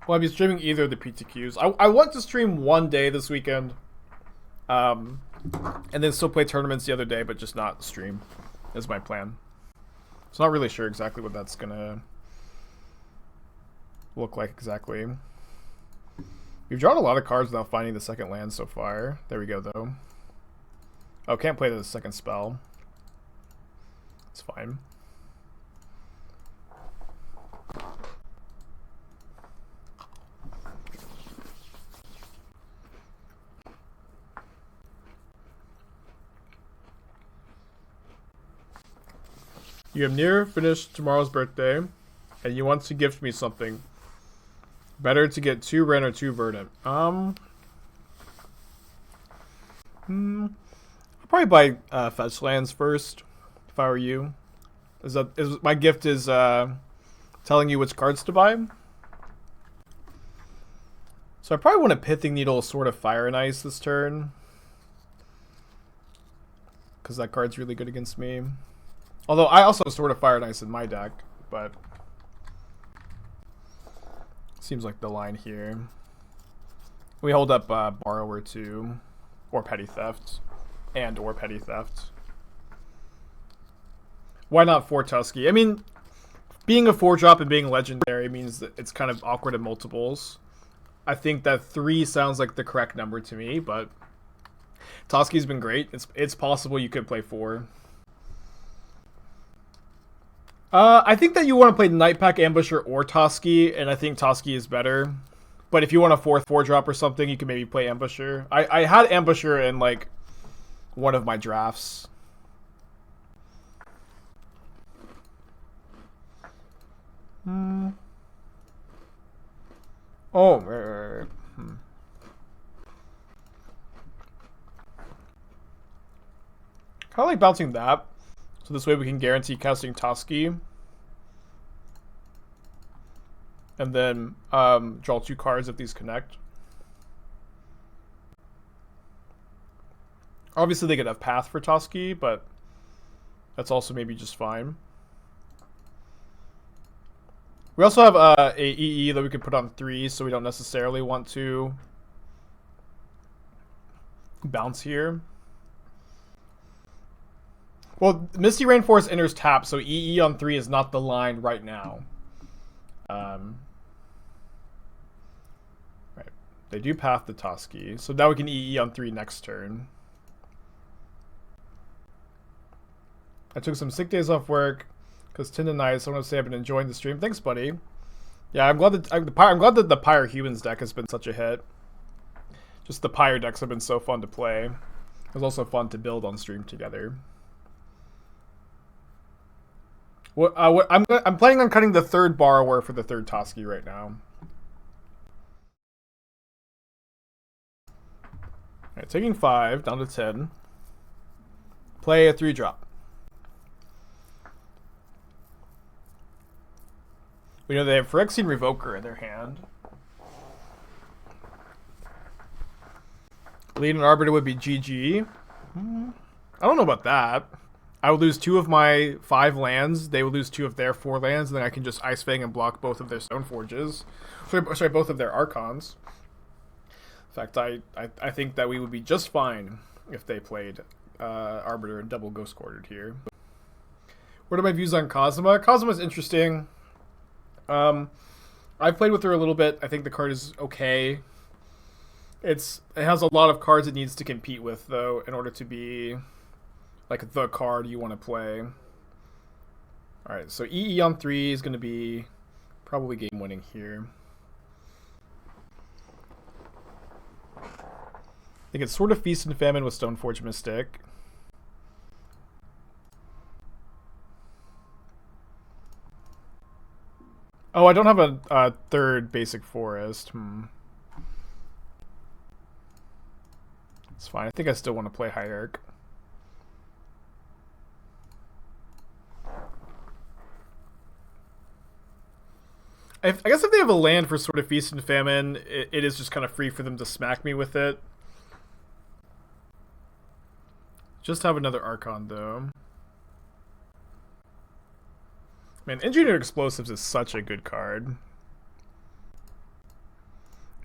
Well, I'll be streaming either of the PTQs. I want to stream one day this weekend. And then still play tournaments the other day, but just not stream is my plan. So not really sure exactly what that's gonna look like exactly. We've drawn a lot of cards without finding the second land so far. There we go, though. Oh, can't play the second spell. It's fine. You have near finished tomorrow's birthday, and you want to gift me something. Better to get 2 Ren or 2 Verdant. I'll probably buy fetch lands first, if I were you. My gift is telling you which cards to buy. So I probably want a Pithing Needle, Sword of Fire and Ice this turn, because that card's really good against me. Although I also have Sword of Fire and Ice in my deck, but seems like the line here. We hold up Borrower too, or Petty Theft, or Petty Theft. Why not 4 Toski? I mean, being a 4-drop and being legendary means that it's kind of awkward in multiples. I think that 3 sounds like the correct number to me, but Toski's been great. It's possible you could play 4. I think that you want to play Nightpack Ambusher or Toski, and I think Toski is better. But if you want a 4th 4-drop or something, you can maybe play Ambusher. I had Ambusher in, like, one of my drafts. Oh, right. Kind of like bouncing that. So this way we can guarantee casting Toski. And then draw 2 cards if these connect. Obviously they could have Path for Toski, but that's also maybe just fine. We also have a EE that we could put on 3, so we don't necessarily want to bounce here. Well, Misty Rainforest enters tap, so EE on 3 is not the line right now. Right. They do path the Toski, so now we can EE on 3 next turn. I took some sick days off work because 10 to night, so I want to say I've been enjoying the stream. Thanks, buddy. Yeah, I'm glad that the Pyre Humans deck has been such a hit. Just the Pyre decks have been so fun to play. It was also fun to build on stream together. I'm planning on cutting the 3rd Borrower for the 3rd Toski right now. Alright, taking 5 down to 10. Play a 3-drop. We know they have Phyrexian Revoker in their hand. Lead an Arbiter would be GG. I don't know about that. I would lose 2 of my 5 lands. They would lose 2 of their 4 lands. And then I can just Ice-Fang and block both of their Stoneforges. Sorry, both of their Archons. In fact, I think that we would be just fine if they played Arbiter and double Ghost Quartered here. What are my views on Cosma? Cosma's interesting. I've played with her a little bit. I think the card is okay. It has a lot of cards it needs to compete with, though, in order to be like the card you want to play. Alright, so EE on 3 is going to be probably game winning here. I think it's Sword of Feast and Famine with Stoneforge Mystic. Oh, I don't have a third basic forest. It's fine. I think I still want to play Hierarch. I guess if they have a land for Sword of Feast and Famine, it is just kind of free for them to smack me with it. Just have another Archon, though. Man, Engineered Explosives is such a good card.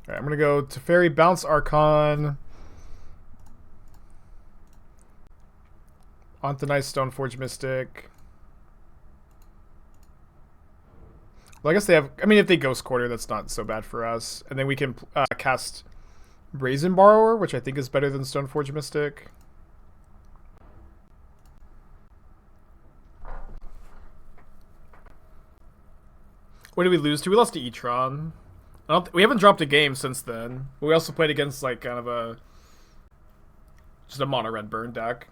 Alright, I'm going to go Teferi, bounce Archon. Onto nice Stoneforge Mystic. Well, I guess they have... I mean, if they Ghost Quarter, that's not so bad for us. And then we can cast Brazen Borrower, which I think is better than Stoneforge Mystic. What did we lose to? We lost to E-Tron. We haven't dropped a game since then. But we also played against, like, kind of a... just a mono-red burn deck.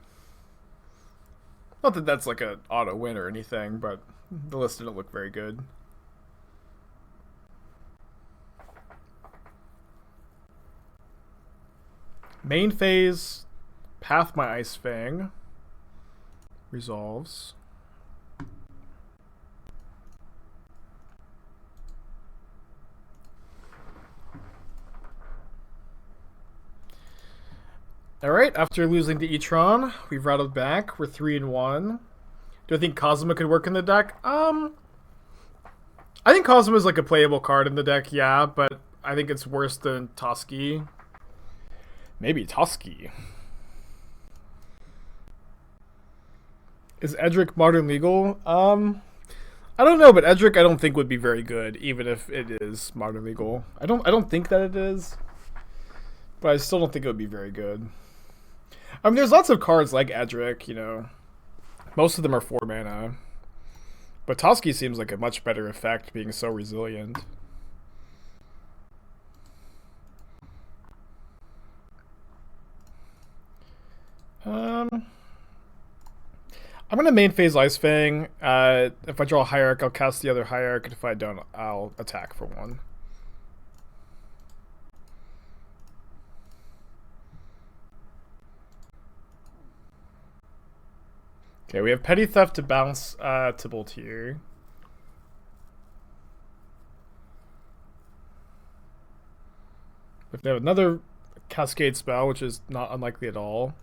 Not that that's, like, an auto win or anything, but the list didn't look very good. Main phase, path my Ice-Fang. Resolves. Alright, after losing to E-Tron, we've rattled back. We're 3-1. Do I think Cosmo could work in the deck? I think Cosmo is like a playable card in the deck, yeah, but I think it's worse than Toski. Maybe Toski. Is Edric modern legal? I don't know, but Edric I don't think would be very good, even if it is modern legal. I don't think that it is, but I still don't think it would be very good. I mean, there's lots of cards like Edric, you know. Most of them are 4 mana. But Toski seems like a much better effect, being so resilient. I'm gonna main phase Ice-Fang. If I draw a Hierarch, I'll cast the other Hierarch, and if I don't, I'll attack for 1. Okay, we have Petty Theft to bounce Tybalt here. If they have another Cascade spell, which is not unlikely at all,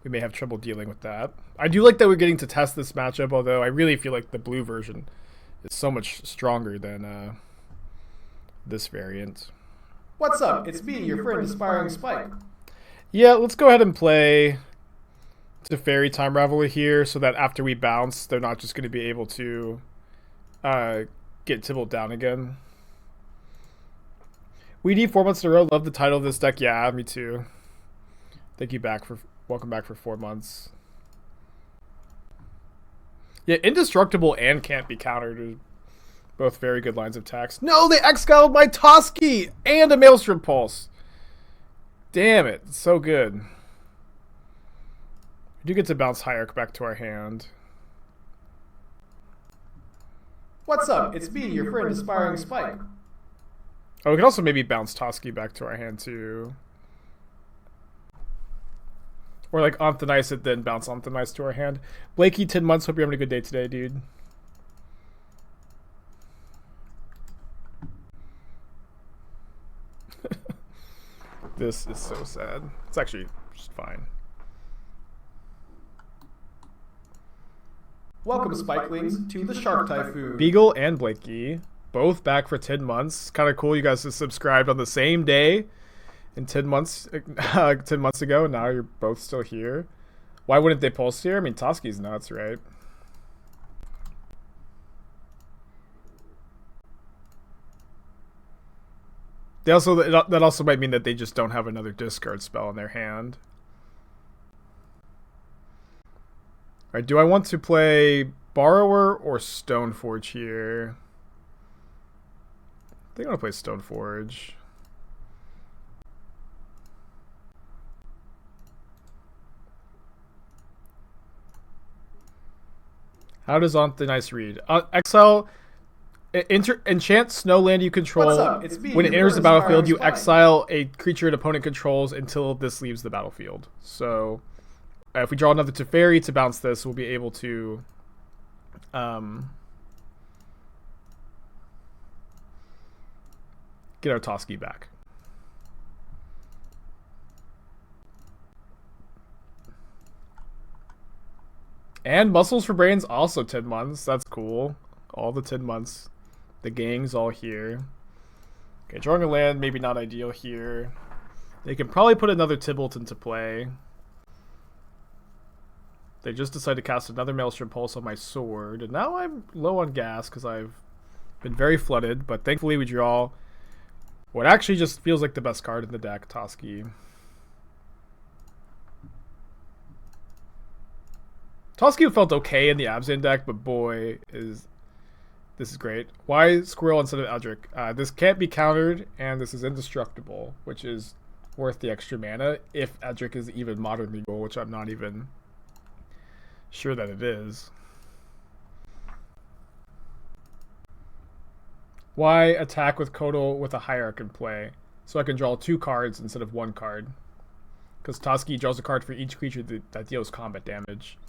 we may have trouble dealing with that. I do like that we're getting to test this matchup, although I really feel like the blue version is so much stronger than this variant. What's up? It's me, your friend Aspiring Spike. Yeah, let's go ahead and play Teferi Time Raveler here, so that after we bounce, they're not just going to be able to get Tybalt down again. We need 4 months in a row. Love the title of this deck. Yeah, me too. Thank you welcome back for 4 months. Yeah, Indestructible and Can't Be Countered are both very good lines of text. No, they Excalibur my Toski and a Maelstrom Pulse. Damn it, it's so good. We do get to bounce Hierarch back to our hand. What's up? It's me, your friend Aspiring Spike. Oh, we can also maybe bounce Toski back to our hand too. Or like Anthonice it, then bounce Anthonice to our hand. Blakey, 10 months. Hope you're having a good day today, dude. This is so sad. It's actually just fine. Welcome, Spikelings, to the Shark Typhoon. Beagle and Blakey, both back for 10 months. Kind of cool you guys just subscribed on the same day in 10 months, 10 months ago, and now you're both still here. Why wouldn't they pulse here? I mean, Toski's nuts, right? That also might mean that they just don't have another discard spell in their hand. Alright, do I want to play Borrower or Stoneforge here? I think I want to play Stoneforge. How does Nice read? Exile, enchant snow land you control. When it enters the battlefield, you exile a creature an opponent controls until this leaves the battlefield. So, if we draw another Teferi to bounce this, we'll be able to get our Toski back. And Muscles for Brains also 10 months. That's cool. All the 10 months. The gang's all here. Okay, drawing a land, maybe not ideal here. They can probably put another Tibalt into play. They just decided to cast another Maelstrom Pulse on my sword. And now I'm low on gas because I've been very flooded. But thankfully we draw what actually just feels like the best card in the deck, Toski. Toski felt okay in the Abzan deck, but boy, this is great. Why Squirrel instead of Eldritch? This can't be countered, and this is indestructible, which is worth the extra mana if Eldritch is even modern legal, which I'm not even sure that it is. Why attack with Coatl with a Hierarch in play? So I can draw 2 cards instead of 1 card. Because Toski draws a card for each creature that deals combat damage.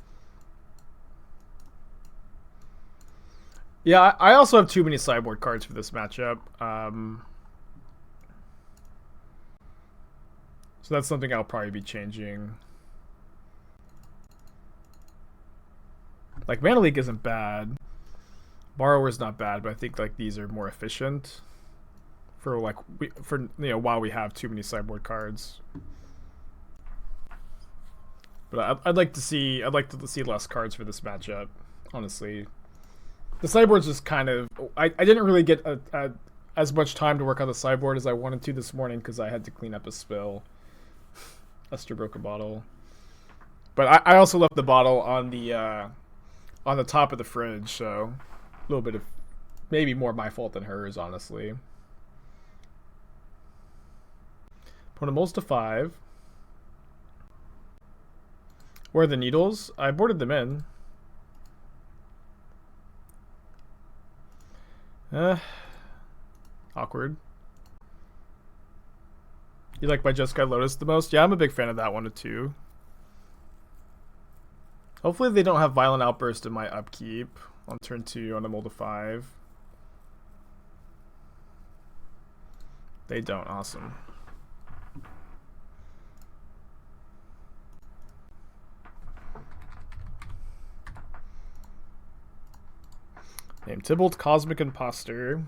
Yeah, I also have too many sideboard cards for this matchup. So that's something I'll probably be changing. Like, Mana Leak isn't bad. Borrower's not bad, but I think like these are more efficient for while we have too many sideboard cards. But I'd like to see less cards for this matchup, honestly. The sideboard's just kind of... I didn't really get as much time to work on the sideboard as I wanted to this morning because I had to clean up a spill. Esther broke a bottle. But I also left the bottle on the top of the fridge, so a little bit of... maybe more my fault than hers, honestly. Opponent molds to 5. Where are the needles? I boarded them in. Awkward. You like my Jeskai Lotus the most? Yeah, I'm a big fan of that one too. Hopefully they don't have Violent Outburst in my upkeep on turn 2 on a mold of 5. They don't. Awesome. Name Tibalt, Cosmic Imposter.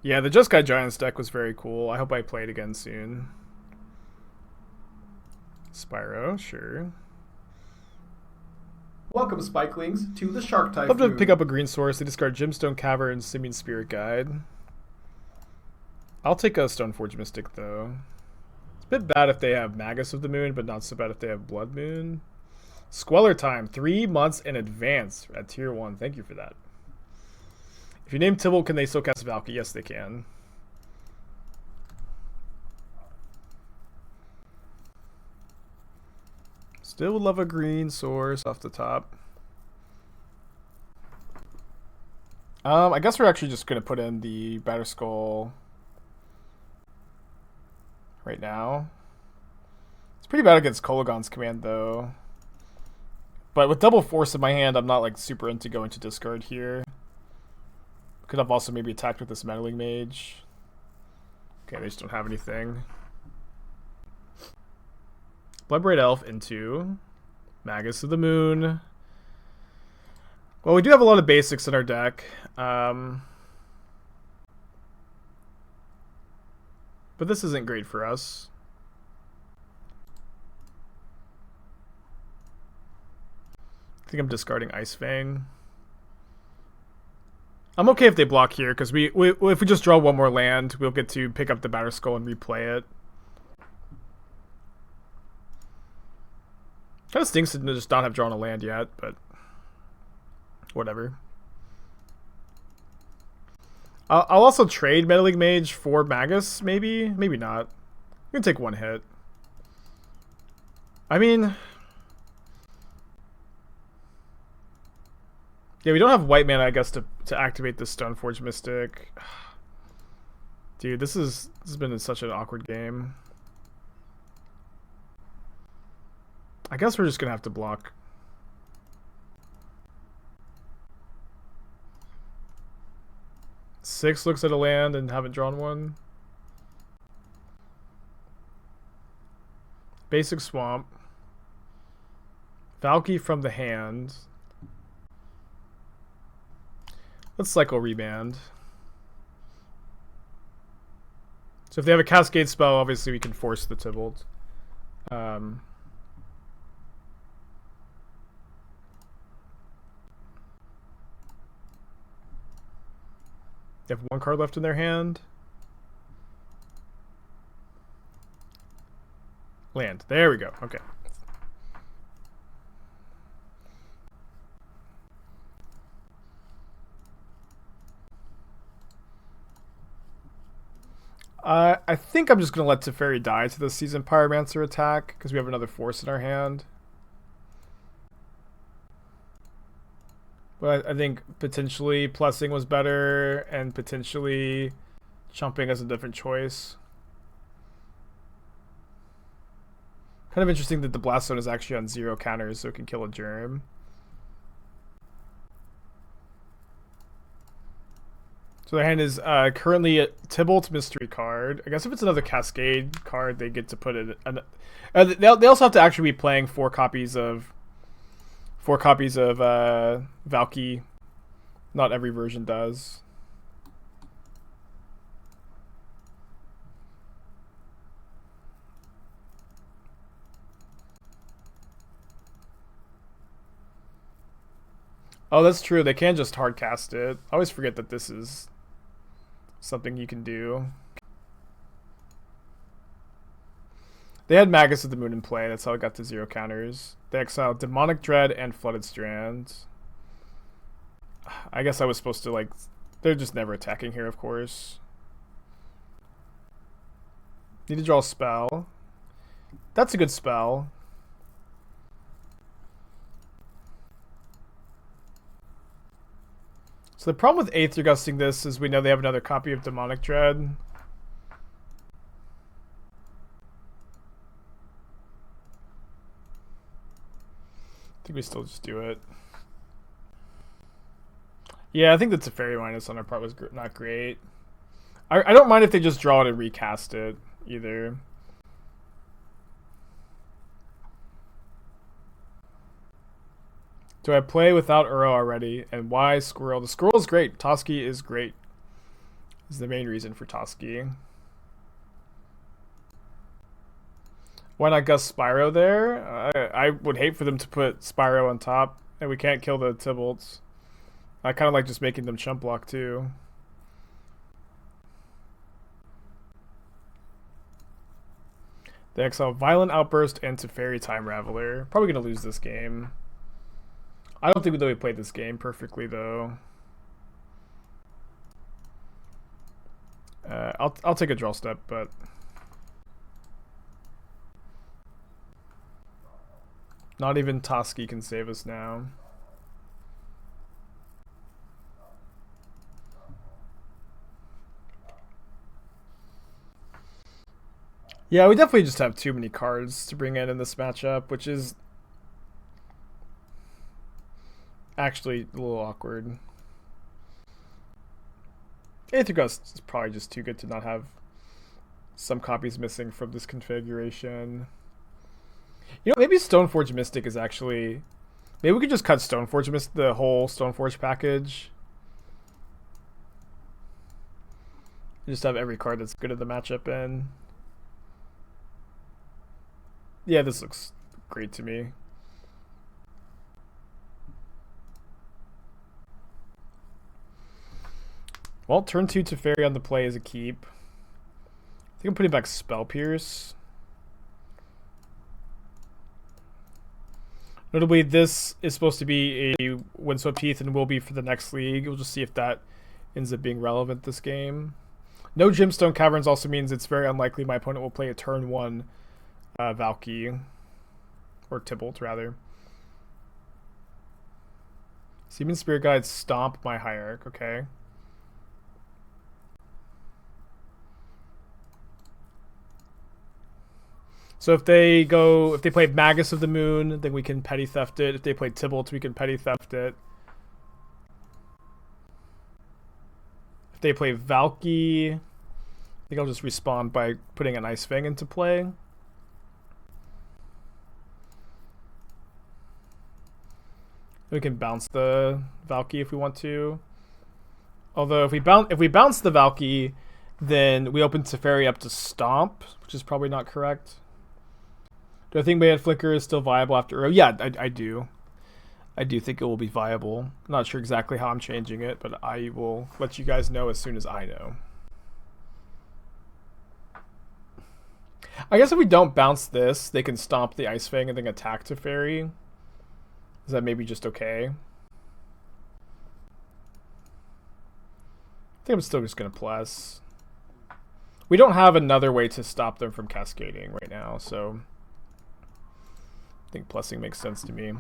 Yeah, the Jeskai Giants deck was very cool. I hope I play it again soon. Spyro, sure. Welcome, Spikelings, to the Shark Typhoon. Love to pick up a green source. They discard Gemstone Cavern, Simian Spirit Guide. I'll take a Stoneforge Mystic, though. It's a bit bad if they have Magus of the Moon, but not so bad if they have Blood Moon. Squeller time, 3 months in advance at tier 1. Thank you for that. If you name Tibalt, can they still cast Valky? Yes, they can. Still would love a green source off the top. I guess we're actually just going to put in the Batterskull right now. It's pretty bad against Kolagon's command, though. But with double force in my hand, I'm not like super into going to discard here. Could have also maybe attacked with this Meddling Mage. Okay, they just don't have anything. Bloodbraid Elf into Magus of the Moon. Well, we do have a lot of basics in our deck. But this isn't great for us. I think I'm discarding Ice-Fang. I'm okay if they block here, because if we just draw one more land, we'll get to pick up the Batterskull and replay it. Kind of stinks to just not have drawn a land yet, but whatever. I'll also trade Meddling Mage for Magus, maybe? Maybe not. I'm going to take one hit. I mean... yeah, we don't have white mana, I guess, to activate the Stoneforge Mystic. Dude, this has been such an awkward game. I guess we're just going to have to block. Six looks at a land and haven't drawn one. Basic Swamp. Valky from the hand. Let's cycle Remand. So if they have a Cascade spell, obviously we can force the Tybalt. They have one card left in their hand. Land. There we go. Okay. I think I'm just going to let Teferi die to the Seasoned Pyromancer attack, because we have another force in our hand. But I think potentially plussing was better, and potentially chumping as a different choice. Kind of interesting that the Blast Zone is actually on 0 counters, so it can kill a germ. So their hand is currently a Tybalt Mystery card. I guess if it's another Cascade card, they get to put it. They also have to actually be playing 4 copies of Valky. Not every version does. Oh, that's true. They can just hard cast it. I always forget that this is something you can do. They had Magus of the Moon in play. That's how it got to 0 counters. They exiled Demonic Dread and Flooded Strand. I guess I was supposed to, like... they're just never attacking here, of course. Need to draw a spell. That's a good spell. So the problem with Aether Gusting this is we know they have another copy of Demonic Dread. I think we still just do it. Yeah, I think the Teferi minus on our part was not great. I don't mind if they just draw it and recast it, either. Do I play without Uro already? And why Squirrel? The Squirrel is great. Toski is great. Is the main reason for Toski. Why not Gust Spyro there? I would hate for them to put Spyro on top, and we can't kill the Tybalts. I kind of like just making them chump block too. They exile Violent Outburst and Teferi Time Raveler. Probably going to lose this game. I don't think that we played this game perfectly, though. I'll take a draw step, but... not even Toski can save us now. Yeah, we definitely just have too many cards to bring in this matchup, which is actually a little awkward. Aether Gust is probably just too good to not have some copies missing from this configuration. You know, maybe Stoneforge Mystic is actually... maybe we could just cut Stoneforge Mystic, the whole Stoneforge package. Just have every card that's good at the matchup in. Yeah, this looks great to me. Well, turn 2 Teferi on the play is a keep. I think I'm putting back Spell Pierce. Notably, this is supposed to be a Windswept Heath and will be for the next league. We'll just see if that ends up being relevant this game. No Gemstone Caverns also means it's very unlikely my opponent will play a turn 1 Valky. Or Tibalt, rather. Seaman Spirit Guide stomp my Hierarch, okay. So if they play Magus of the Moon, then we can petty theft it. If they play Tibalt, we can petty theft it. If they play Valky, I think I'll just respond by putting an Ice-Fang into play. We can bounce the Valky if we want to. Although if we bounce the Valky, then we open Teferi up to Stomp, which is probably not correct. Do I think Bayad Flicker is still viable after? Yeah, I do. I do think it will be viable. I'm not sure exactly how I'm changing it, but I will let you guys know as soon as I know. I guess if we don't bounce this, they can stomp the Ice-Fang and then attack Teferi. Is that maybe just okay? I think I'm still just going to plus. We don't have another way to stop them from cascading right now, so I think plussing makes sense to me.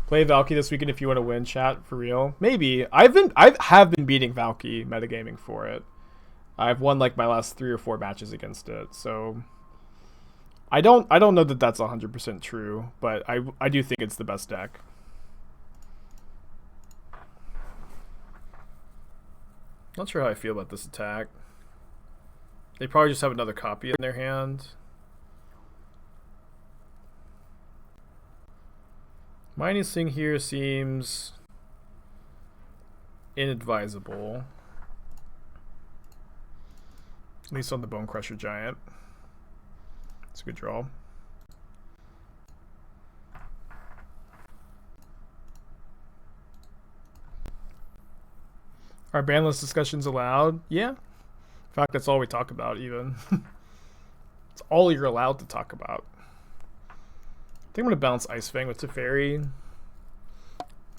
Play Valky this weekend if you want to win, chat, for real. Maybe. I have been beating Valky metagaming for it. I've won like my last 3 or 4 matches against it, so I don't know that that's 100% true, but I do think it's the best deck. Not sure how I feel about this attack. They probably just have another copy in their hand. Minusing here seems inadvisable. At least on the Bone Crusher Giant. It's a good draw. Are banlist discussions allowed? Yeah. In fact, that's all we talk about, even. It's all you're allowed to talk about. I think I'm going to bounce Ice-Fang with Teferi.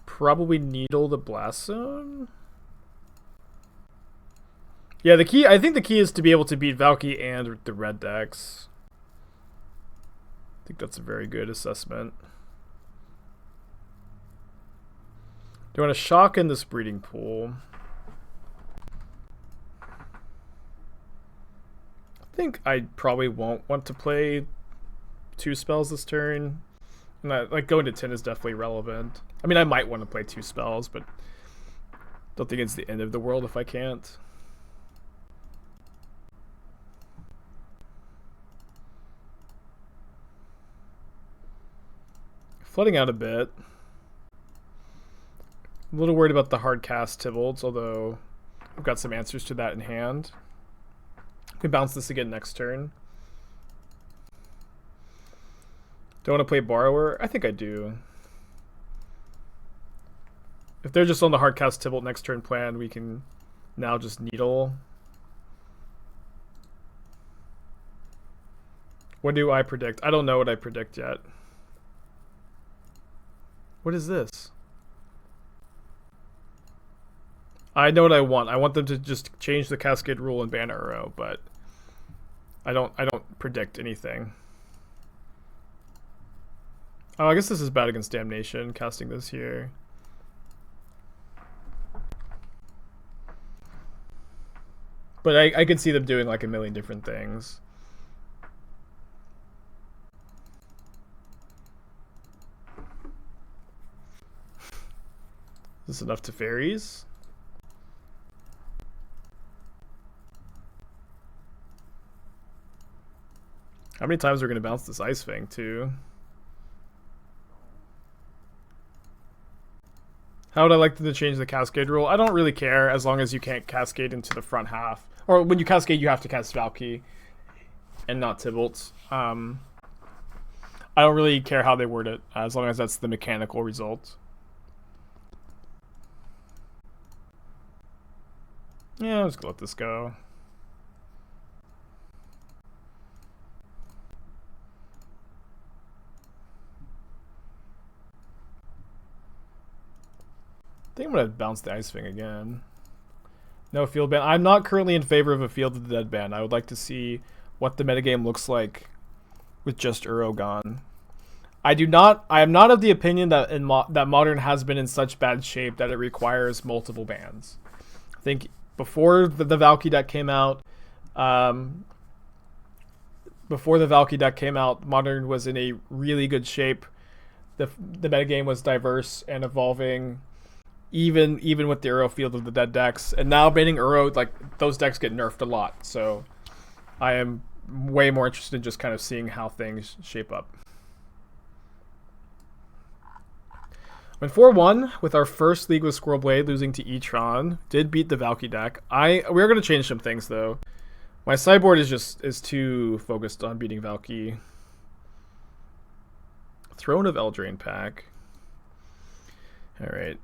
Probably Needle the Blast Zone. Yeah, I think the key is to be able to beat Valky and the red decks. I think that's a very good assessment. Do I want to shock in this breeding pool? I think I probably won't want to play 2 spells this turn. And like going to 10 is definitely relevant. I mean, I might want to play 2 spells, but don't think it's the end of the world if I can't. Flooding out a bit. I'm a little worried about the hard cast Tibalts, although I've got some answers to that in hand. We can bounce this again next turn. Do I want to play Borrower? I think I do. If they're just on the hard cast Tibalt next turn plan, we can now just Needle. What do I predict? I don't know what I predict yet. What is this? I know what I want. I want them to just change the Cascade rule and ban Uro, but I don't predict anything. Oh, I guess this is bad against Damnation, casting this here. But I could see them doing like a million different things. Is this enough Teferis? How many times are we going to bounce this Ice-Fang too? How would I like them to change the Cascade rule? I don't really care as long as you can't Cascade into the front half. Or when you Cascade, you have to cast Valky and not Tibalt. I don't really care how they word it, as long as that's the mechanical result. Yeah, let's let this go. I think I'm gonna bounce the Ice-Fang again. No field ban. I'm not currently in favor of a Field of the Dead ban. I would like to see what the metagame looks like with just Uro gone. I am not of the opinion that that Modern has been in such bad shape that it requires multiple bans. I think before the Valky deck came out, Modern was in a really good shape. The metagame was diverse and evolving, even with the Uro Field of the Dead decks. And now banning Uro, like, those decks get nerfed a lot. So I am way more interested in just kind of seeing how things shape up. Went 4-1 with our first league with Squirrelblade, losing to E-Tron. Did beat the Valky deck. We're going to change some things, though. My sideboard is too focused on beating Valky. Throne of Eldraine pack. Alright.